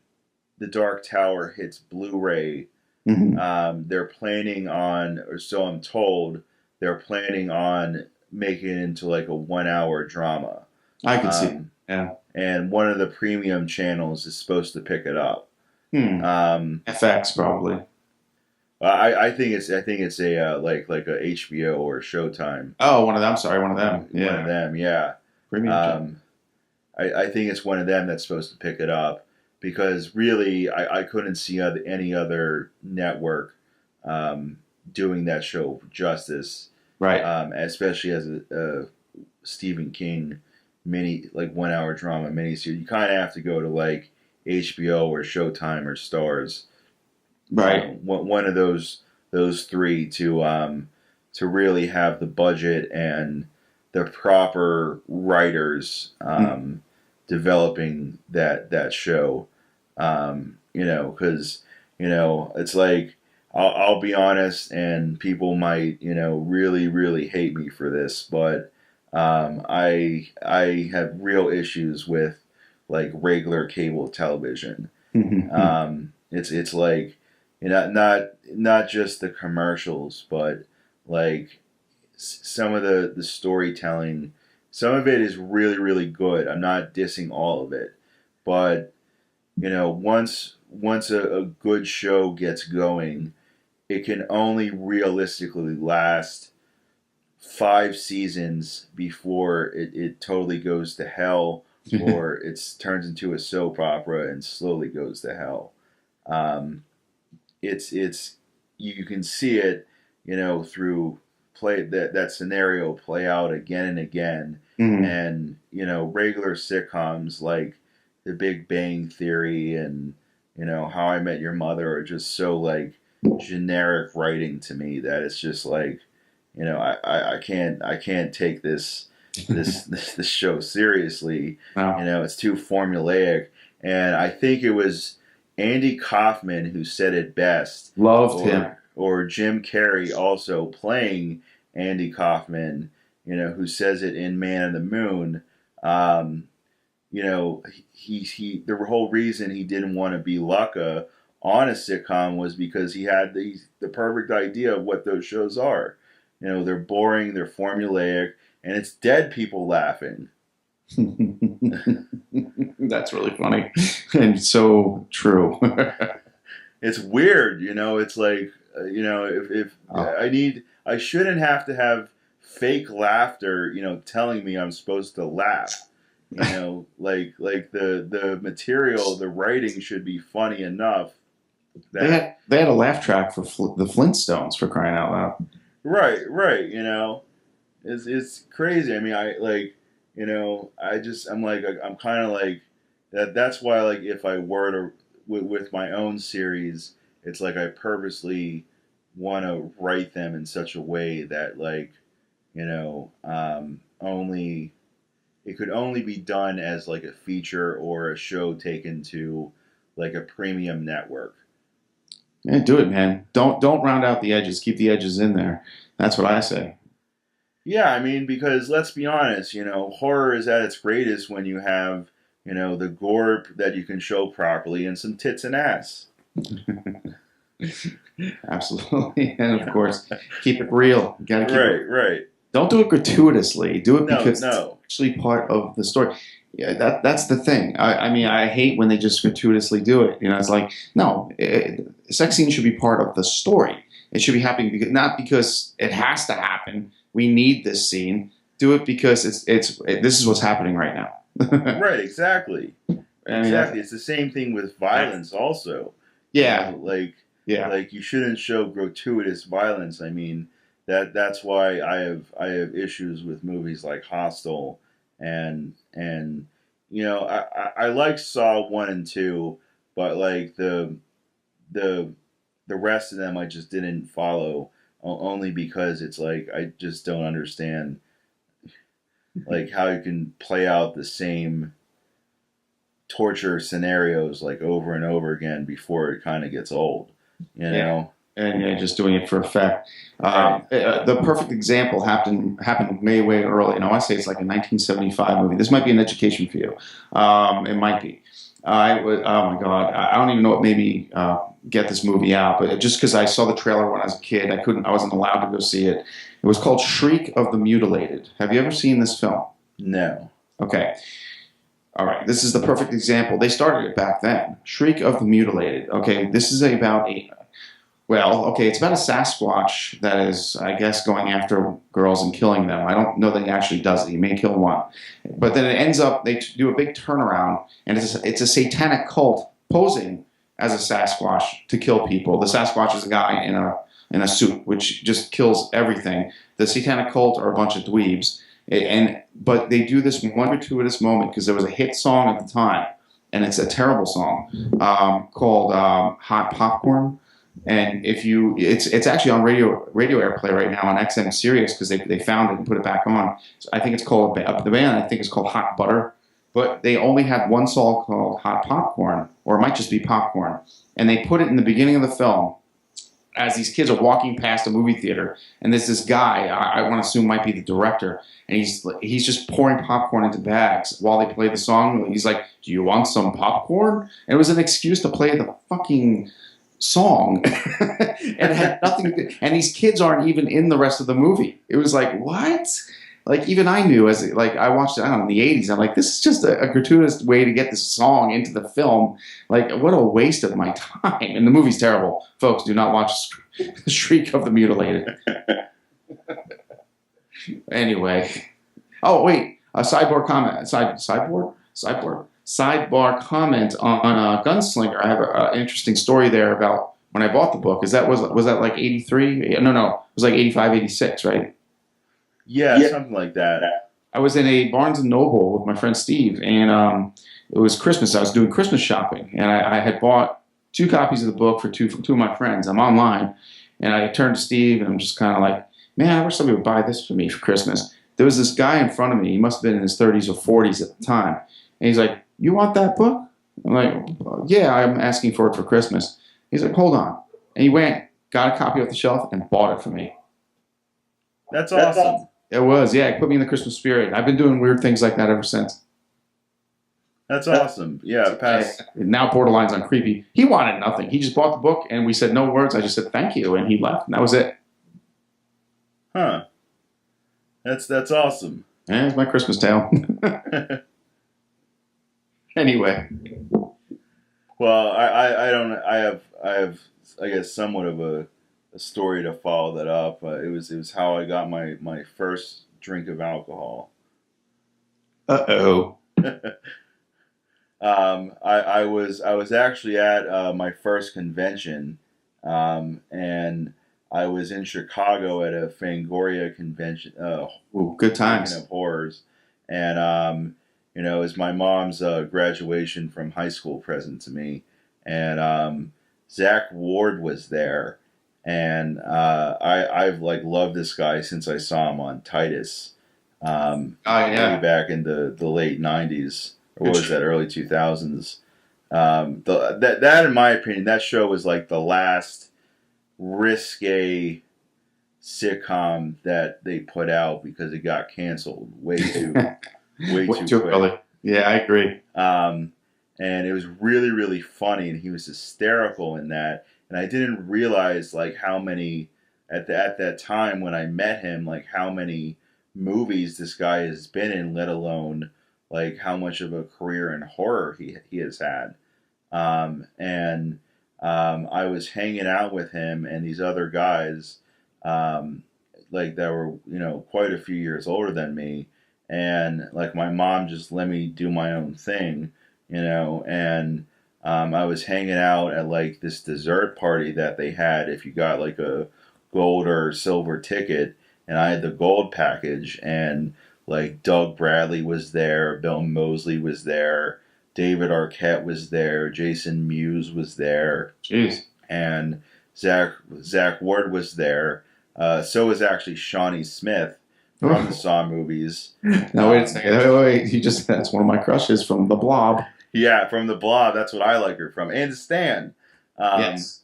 Dark Tower hits Blu-ray, They're planning on, or so I'm told, they're planning on making it into like a 1 hour drama. I could see. Yeah. And one of the premium channels is supposed to pick it up. FX probably. I think it's a like a HBO or Showtime. Oh, one of them. Sorry, one of them. Yeah. One of them. Yeah. Premium. I think it's one of them that's supposed to pick it up, because really I couldn't see any other network doing that show justice. Right. Especially as a Stephen King 1 hour drama miniseries. You kind of have to go to like HBO or Showtime or Starz. Right. One of those three to really have the budget and the proper writers developing that show. Because it's like, I'll be honest, and people might really really hate me for this, but I have real issues with like regular cable television. It's like, not just the commercials, but like some of the storytelling. Some of it is really really good. I'm not dissing all of it, but once a good show gets going, it can only realistically last 5 seasons before it totally goes to hell, or it turns into a soap opera and slowly goes to hell. It's you can see it, through that scenario play out again and again. And regular sitcoms like The Big Bang Theory and How I Met Your Mother are just so like generic writing to me that it's just like, I can't take this show seriously. Wow. It's too formulaic, and I think it was Andy Kaufman who said it best. Loved him. Or Jim Carrey also playing Andy Kaufman, who says it in Man on the Moon. He the whole reason he didn't want to be Lucca on a sitcom was because he had the perfect idea of what those shows are. They're boring, they're formulaic, and it's dead people laughing. That's really funny and so true. It's weird, it's like, if I shouldn't have to have fake laughter, telling me I'm supposed to laugh. Like the material, the writing should be funny enough. They had a laugh track for the Flintstones, for crying out loud. Right. It's crazy. I mean, I'm kind of like that. That's why, like, if I were to with my own series, it's like I purposely want to write them in such a way that, like, only it could only be done as like a feature or a show taken to like a premium network. Yeah, do it, man. Don't round out the edges. Keep the edges in there. That's what I say. Yeah, I mean, because let's be honest, horror is at its greatest when you have, the gore that you can show properly and some tits and ass. Absolutely. And of course, keep it real. You gotta keep it right. Don't do it gratuitously. Do it because it's actually part of the story. Yeah, that's the thing. I mean, I hate when they just gratuitously do it. It's like, no, sex scene should be part of the story. It should be happening not because it has to happen. We need this scene. Do it because this is what's happening right now. Right, exactly. Exactly. It's the same thing with violence also. Yeah. Like you shouldn't show gratuitous violence. I mean, that's why I have issues with movies like Hostel and I like Saw 1 and 2, but like the rest of them I just didn't follow, only because it's like I just don't understand like how you can play out the same torture scenarios like over and over again before it kind of gets old, And just doing it for effect. The perfect example happened way early. I say it's like a 1975 movie. This might be an education for you. It might be. I would. Oh my god! I don't even know what made me get this movie out, but just because I saw the trailer when I was a kid, I couldn't. I wasn't allowed to go see it. It was called Shriek of the Mutilated. Have you ever seen this film? No. Okay. All right. This is the perfect example. They started it back then. Shriek of the Mutilated. Okay. This is about a. Well, okay, it's about a Sasquatch that is, I guess, going after girls and killing them. I don't know that he actually does it. He may kill one. But then it ends up, they do a big turnaround, and it's a satanic cult posing as a Sasquatch to kill people. The Sasquatch is a guy in a suit, which just kills everything. The satanic cult are a bunch of dweebs. But they do this one gratuitous moment, because there was a hit song at the time, and it's a terrible song, called Hot Popcorn. And it's actually on radio airplay right now on XM Sirius, because they found it and put it back on. So I think it's called the band. I think it's called Hot Butter, but they only had one song called Hot Popcorn, or it might just be Popcorn, and they put it in the beginning of the film as these kids are walking past a movie theater, and there's this guy I want to assume might be the director, and he's just pouring popcorn into bags while they play the song. He's like, "Do you want some popcorn?" And it was an excuse to play the fucking song and it had nothing to do, and these kids aren't even in the rest of the movie. It was like, what? Like, even I knew, as like I watched it, I don't know, in the 80s, I'm like, this is just a gratuitous way to get this song into the film. Like, what a waste of my time. And the movie's terrible. Folks, do not watch Shriek of the Mutilated. Anyway. Oh, wait, a sidebar comment. Sidebar comment on Gunslinger. I have an interesting story there about when I bought the book. Was that like 83? No, it was like 85, 86, right? Yeah, something like that. I was in a Barnes & Noble with my friend Steve, and it was Christmas. I was doing Christmas shopping, and I had bought 2 copies of the book for two of my friends. I'm online, and I turned to Steve, and I'm just kind of like, man, I wish somebody would buy this for me for Christmas. There was this guy in front of me. He must have been in his 30s or 40s at the time. And he's like, "You want that book?" I'm like, "Yeah, I'm asking for it for Christmas." He's like, "Hold on." And he went, got a copy off the shelf, and bought it for me. That's awesome. It was, yeah. It put me in the Christmas spirit. I've been doing weird things like that ever since. That's awesome. Yeah, pass. Now borderlines on creepy. He wanted nothing. He just bought the book, and we said no words. I just said thank you, and he left, and that was it. Huh. That's awesome. And it's my Christmas tale. Anyway. Well, I have I guess somewhat of a story to follow that up. It was how I got my first drink of alcohol. Uh-oh. I was actually at my first convention, and I was in Chicago at a Fangoria convention. Ooh, good times. Of horrors, and it was my mom's graduation from high school present to me, and Zach Ward was there, and I've like loved this guy since I saw him on Titus, way back in the late '90s, or what was that, early 2000s. That in my opinion, that show was like the last risque sitcom that they put out, because it got canceled way too too quick. Early. Yeah, I agree. And it was really, really funny, and he was hysterical in that. And I didn't realize like how many at that time when I met him, like how many movies this guy has been in, let alone like how much of a career in horror he has had. I was hanging out with him and these other guys, like that were quite a few years older than me, and like my mom just let me do my own thing, and I was hanging out at like this dessert party that they had if you got like a gold or silver ticket, and I had the gold package, and like Doug Bradley was there, Bill Moseley was there, David Arquette was there, Jason Mewes was there. Jeez. And Zach Ward was there. So was actually Shawnee Smith from the Saw movies. Now wait a second. Wait. That's one of my crushes from The Blob. Yeah, from The Blob. That's what I like her from. And Stan. Yes.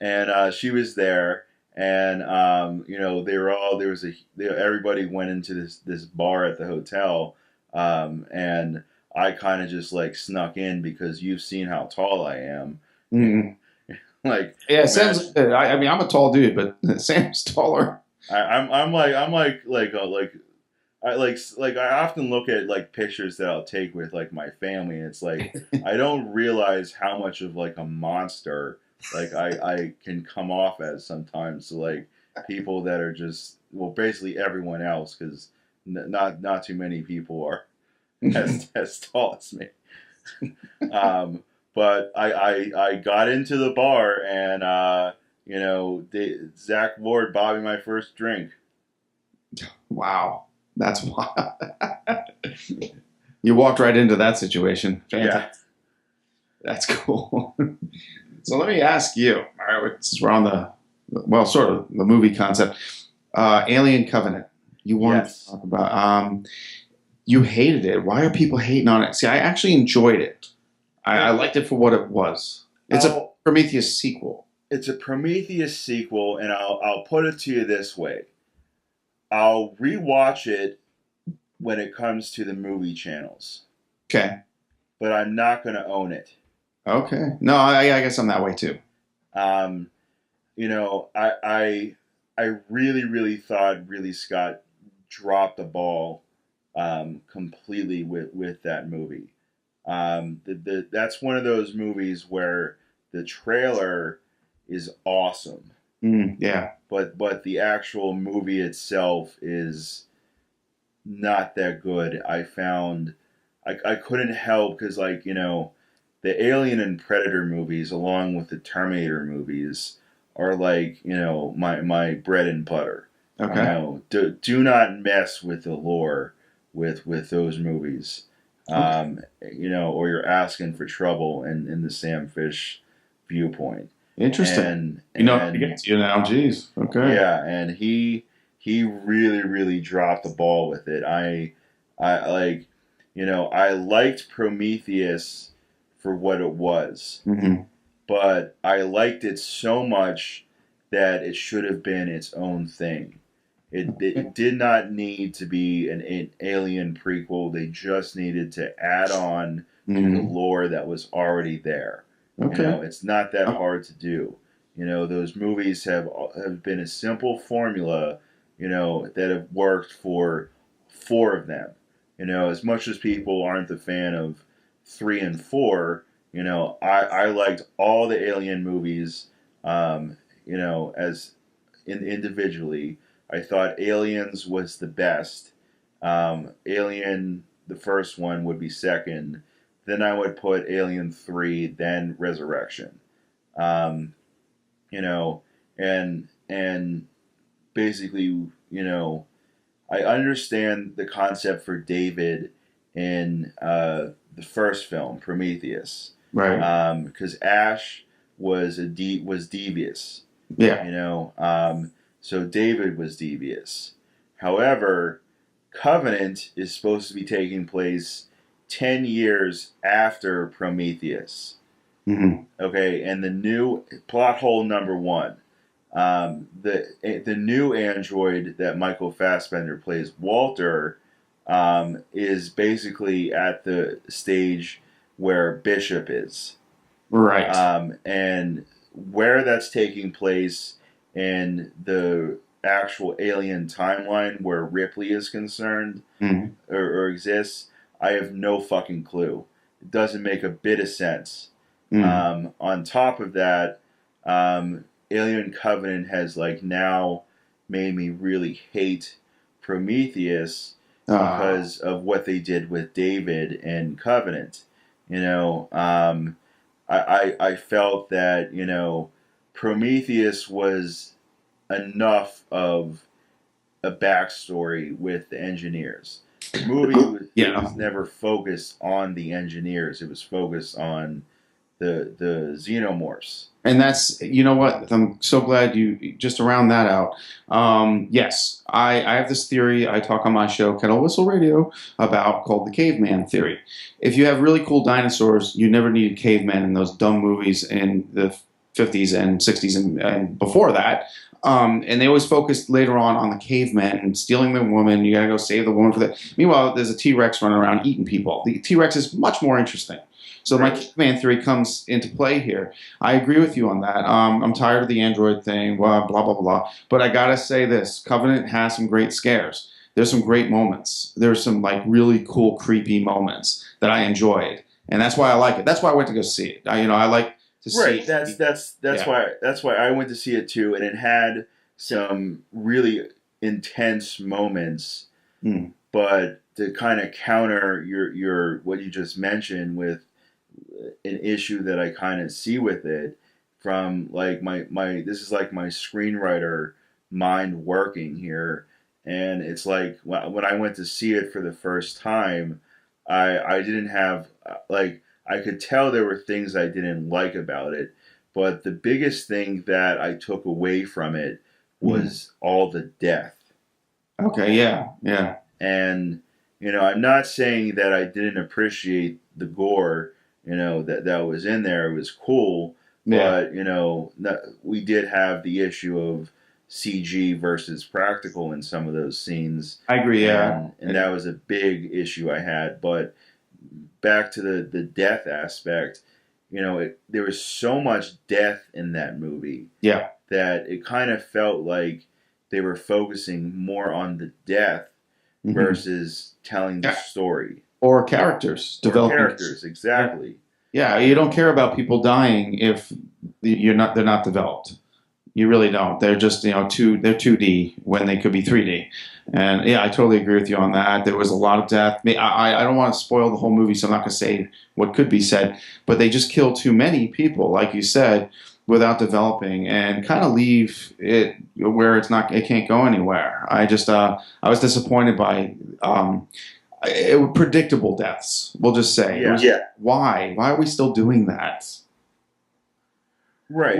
And she was there. And they were all everybody went into this bar at the hotel. And I kind of just like snuck in because you've seen how tall I am. Mm. Like, Yeah, man, Sam's. I mean, I'm a tall dude, but Sam's taller. I often look at like pictures that I'll take with like my family, and it's like I don't realize how much of like a monster like I can come off as sometimes to like people that are just, well, basically everyone else, because not too many people are as tall as me. But I got into the bar, and Zach Ward bought me my first drink. Wow, that's wild. You walked right into that situation. Fantastic. Yeah. That's cool. So let me ask you, all right, since we're on sort of the movie concept, Alien Covenant. You wanted to talk about, you hated it. Why are people hating on it? See, I actually enjoyed it. I liked it for what it was. It's a Prometheus sequel. It's a Prometheus sequel, and I'll put it to you this way. I'll rewatch it when it comes to the movie channels. Okay. But I'm not going to own it. Okay. No, I guess I'm that way too. I really, really thought Ridley Scott dropped the ball completely with that movie. That's one of those movies where the trailer is awesome. Yeah. But the actual movie itself is not that good. I found I couldn't help because the Alien and Predator movies, along with the Terminator movies, are like my bread and butter. Okay. Do not mess with the lore with those movies. Okay. Or you're asking for trouble in the Sam Fisch viewpoint. Interesting. He gets you now. Jeez. Okay. Yeah, and he really, really dropped the ball with it. I liked Prometheus for what it was, but I liked it so much that it should have been its own thing. It did not need to be an Alien prequel. They just needed to add on to the lore that was already there. Okay. It's not that hard to do. Those movies have been a simple formula, that have worked for 4 of them. As much as people aren't a fan of 3 and 4, I liked all the Alien movies, as individually. I thought Aliens was the best. Alien, the first one, would be second. Then I would put Alien 3, then Resurrection. And basically, I understand the concept for David in the first film, Prometheus, right? Because Ash was devious. Yeah. So David was devious. However, Covenant is supposed to be taking place 10 years after Prometheus. Okay, and the new plot hole number 1. The new android that Michael Fassbender plays, Walter, is basically at the stage where Bishop is. Right. And where that's taking place in the actual Alien timeline where Ripley is concerned or exists, I have no fucking clue. It doesn't make a bit of sense. On top of that, Alien Covenant has now made me really hate Prometheus because of what they did with David and Covenant. I felt that Prometheus was enough of a backstory with the engineers. The movie was never focused on the engineers. It was focused on the xenomorphs. And that's, what, I'm so glad you just to round that out. Yes, I have this theory I talk on my show, Kettle Whistle Radio, about called the caveman theory. If you have really cool dinosaurs, you never needed cavemen in those dumb movies in the 50s and 60s and before that. And they always focused later on the caveman and stealing the woman. You got to go save the woman for that. Meanwhile, there's a T-Rex running around eating people. The T-Rex is much more interesting. So my caveman theory comes into play here. I agree with you on that. I'm tired of the android thing, blah, blah, blah, blah. But I got to say this. Covenant has some great scares. There's some great moments. There's some like really cool, creepy moments that I enjoyed. And that's why I like it. That's why I went to go see it. I like to see. Right. That's why I went to see it too, and it had some really intense moments. Mm. But to kind of counter your what you just mentioned with an issue that I kind of see with it from like my this is like my screenwriter mind working here, and it's like when I went to see it for the first time, I didn't have like I could tell there were things I didn't like about it, but the biggest thing that I took away from it was all the death. Okay, yeah. And I'm not saying that I didn't appreciate the gore, that was in there. It was cool, but we did have the issue of CG versus practical in some of those scenes. I agree, yeah. And that was a big issue I had. But back to the death aspect, there was so much death in that movie. Yeah. That it kind of felt like they were focusing more on the death versus telling the story. Or characters. Developing characters, exactly. Yeah, you don't care about people dying if they're not developed. You really don't. They're just, they're 2D when they could be 3D. And yeah, I totally agree with you on that. There was a lot of death. I don't want to spoil the whole movie, so I'm not going to say what could be said, but they just kill too many people, like you said, without developing, and kind of leave it where it can't go anywhere. I was disappointed by predictable deaths. We'll just say, why are we still doing that? Right.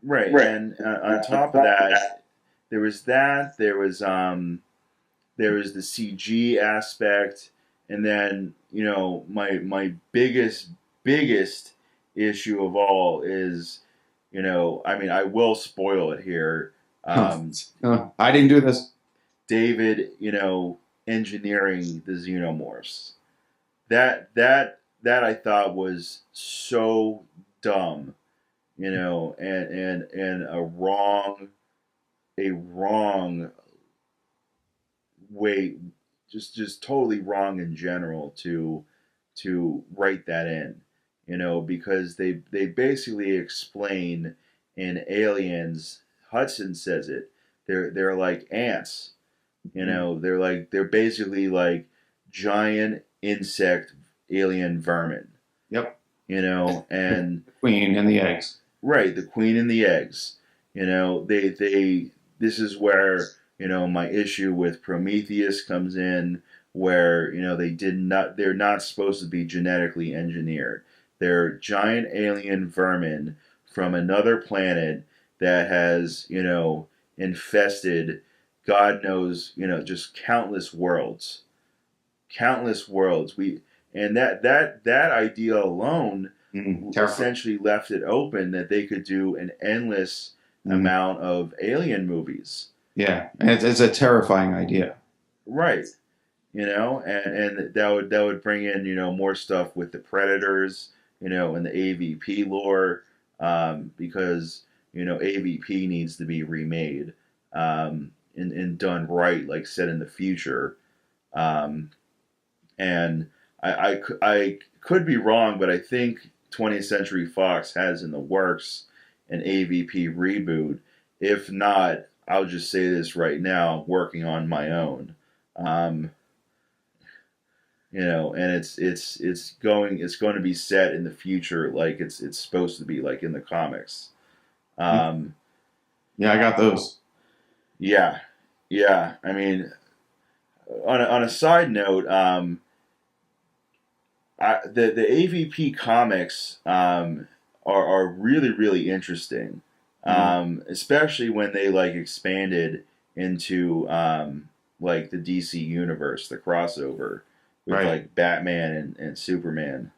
And on top of that, there was that. There was the CG aspect, and then my biggest issue of all is, I will spoil it here. I didn't do this. David, engineering the xenomorphs. That I thought was so dumb, and a wrong way, just totally wrong in general to write that in, because they basically explain in Aliens. Hudson says it. They're like ants. They're basically like giant insect alien vermin. Yep. And the queen and the eggs. Right, the queen and the eggs. This is where, my issue with Prometheus comes in, where, they're not supposed to be genetically engineered. They're giant alien vermin from another planet that has, infested God knows, just countless worlds. And that idea alone essentially left it open that they could do an endless amount of alien movies. Yeah, and it's a terrifying idea. Right. And that would bring in, more stuff with the Predators, and the AVP lore, because, AVP needs to be remade. And done right, like set in the future. And I could be wrong, but I think 20th Century Fox has in the works an AVP reboot. If not, I'll just say this right now, I'm working on my own. And it's going to be set in the future like it's supposed to be, like in the comics. Yeah, I got those. Yeah. I mean, on a side note, the AVP comics are really, really interesting, especially when they like expanded into like the DC universe, the crossover with like Batman and Superman.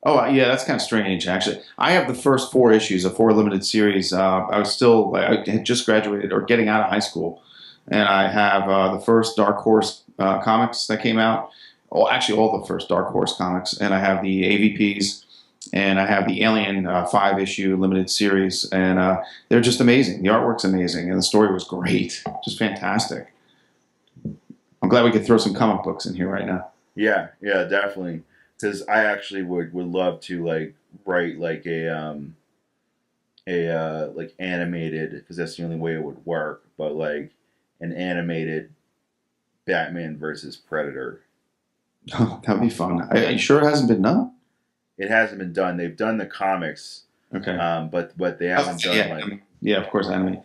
Oh, yeah, that's kind of strange, actually. I have the first four issues of four limited series. I was still, like, I had just graduated or getting out of high school, and I have the first Dark Horse comics that came out. Oh, actually, all the first Dark Horse comics, and I have the AVPs, and I have the Alien five-issue limited series, and they're just amazing. The artwork's amazing, and the story was great, just fantastic. I'm glad we could throw some comic books in here right now. Yeah, yeah, definitely. Because I actually would love to like write like a like animated, because that's the only way it would work. But like an animated Batman versus Predator. Oh, that would be fun. Are you sure it hasn't been done? It hasn't been done. They've done the comics, Okay. but they haven't done Yeah, like. yeah, of course, anime.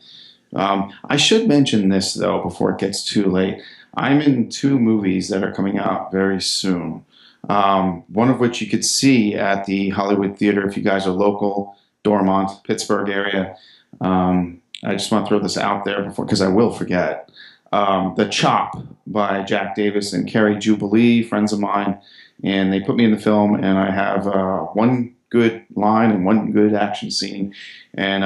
I should mention this though before it gets too late. I'm in two movies that are coming out very soon. One of which you could see at the Hollywood Theater if you guys are local, Dormont, Pittsburgh area. I just want to throw this out there before because I will forget. The Chop by Jack Davis and Carrie Jubilee, friends of mine, and they put me in the film, and I have one good line and one good action scene, and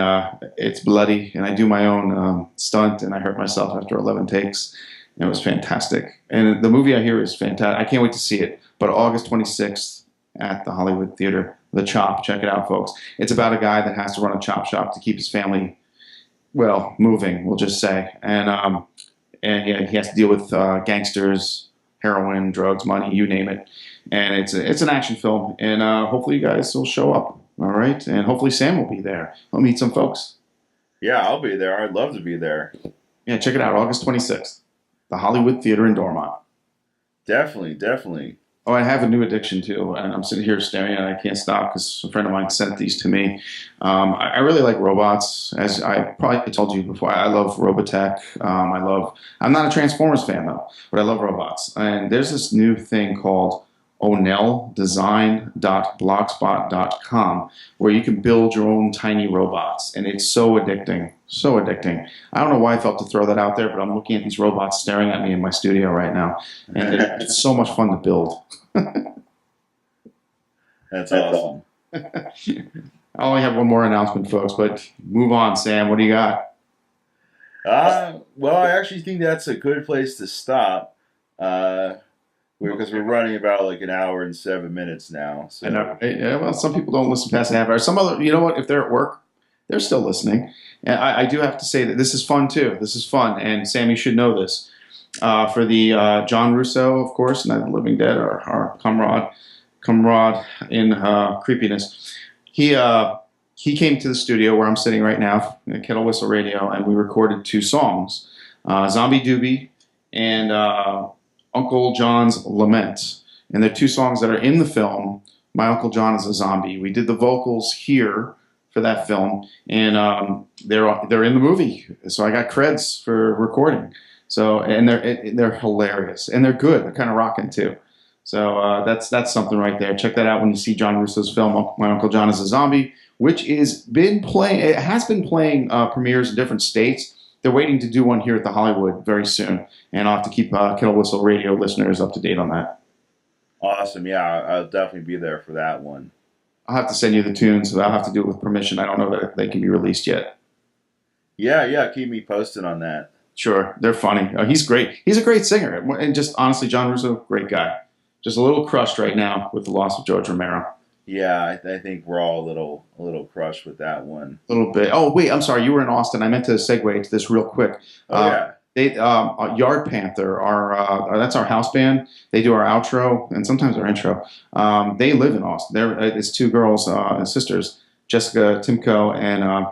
it's bloody, and I do my own stunt, and I hurt myself after 11 takes. And it was fantastic, and the movie I hear is fantastic. I can't wait to see it. But August 26th at the Hollywood Theater, The Chop. Check it out, folks. It's about a guy that has to run a chop shop to keep his family, well, moving, we'll just say, and yeah, he has to deal with gangsters, heroin, drugs, money, you name it. And it's an action film, and hopefully you guys will show up. All right, and hopefully Sam will be there. I'll meet some folks. Yeah, I'll be there. I'd love to be there. Yeah, check it out, August 26th, the Hollywood Theater in Dormont. Definitely, definitely. Oh, I have a new addiction too, and I'm sitting here staring at it. I can't stop because a friend of mine sent these to me. I really like robots, as I probably told you before. I love Robotech. I'm not a Transformers fan though, but I love robots. And there's this new thing called onelldesign.blogspot.com where you can build your own tiny robots, and it's so addicting, so addicting. I don't know why I felt to throw that out there, but I'm looking at these robots staring at me in my studio right now, and it's so much fun to build. That's awesome. I only have one more announcement, folks, but move on, Sam. What do you got? Well, I actually think that's a good place to stop. Because we're running about like an hour and 7 minutes now. So. I know. Yeah, well, some people don't listen past a half hour. Some other, you know what? If they're at work, they're still listening. And I do have to say that this is fun too. This is fun, and Sam, you should know this. For the John Russo, of course, Night of the Living Dead, our comrade in creepiness. He came to the studio where I'm sitting right now, at Kettle Whistle Radio, and we recorded two songs, Zombie Doobie and Uncle John's Lament. And they're two songs that are in the film. My Uncle John is a Zombie. We did the vocals here for that film, and they're in the movie. So I got creds for recording. So and they're hilarious, and they're good. They're kind of rocking too. So that's something right there. Check that out when you see John Russo's film, My Uncle John is a Zombie, which is been playing. It has been playing premieres in different states. They're waiting to do one here at the Hollywood very soon, and I'll have to keep Kettle Whistle Radio listeners up to date on that. Awesome. Yeah, I'll definitely be there for that one. I'll have to send you the tunes. I'll have to do it with permission. I don't know that they can be released yet. Yeah. Keep me posted on that. Sure. They're funny. He's great. He's a great singer. And just honestly, John Russo, great guy. Just a little crushed right now with the loss of George Romero. Yeah, I think we're all a little crushed with that one. A little bit. Oh, wait, I'm sorry. You were in Austin. I meant to segue to this real quick. Oh, yeah. They Yard Panther, that's our house band. They do our outro and sometimes our intro. They live in Austin. It's two girls, sisters, Jessica Timko and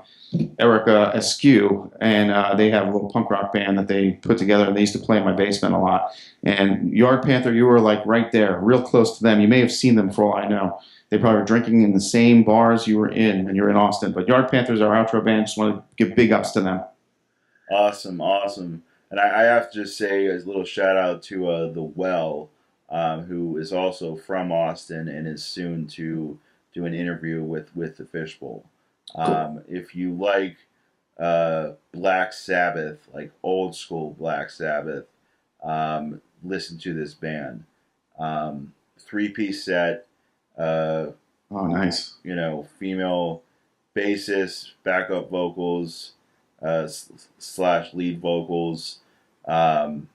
Erica Askew, and they have a little punk rock band that they put together. They used to play in my basement a lot. And Yard Panther, you were like right there, real close to them. You may have seen them for all I know. They probably were drinking in the same bars you were in when you were in Austin. But Yard Panthers, our outro band, just want to give big ups to them. Awesome. And I have to just say a little shout out to The Well, who is also from Austin and is soon to do an interview with the Fishbowl. Cool. If you like Black Sabbath, like old school Black Sabbath, listen to this band. Three-piece set, Oh, nice. You know, female bassist, backup vocals, slash lead vocals. Um,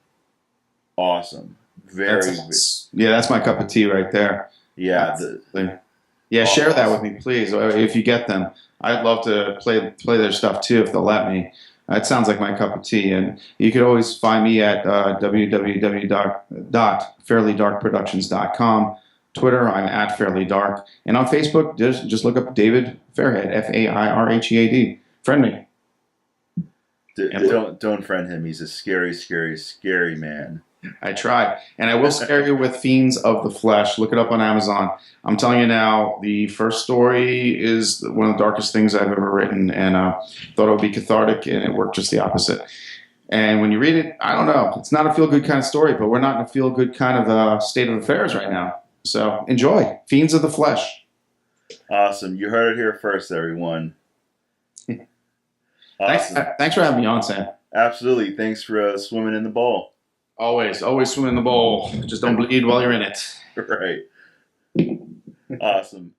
awesome. That's my cup of tea right there. Yeah. Share that with me, please, if you get them. I'd love to play their stuff too if they'll let me. It sounds like my cup of tea, and you could always find me at www.fairlydarkproductions.com. Twitter, I'm at fairlydark, and on Facebook, just look up David Fairhead, Fairhead. Friend me. Don't friend him. He's a scary, scary, scary man. I tried. And I will scare you with Fiends of the Flesh. Look it up on Amazon. I'm telling you now, the first story is one of the darkest things I've ever written, and thought it would be cathartic, and it worked just the opposite. And when you read it, I don't know. It's not a feel-good kind of story, but we're not in a feel-good kind of state of affairs right now. So enjoy. Fiends of the Flesh. Awesome. You heard it here first, everyone. Awesome. Thanks for having me on, Sam. Absolutely. Thanks for swimming in the bowl. Always swim in the bowl. Just don't bleed while you're in it. Right. Awesome.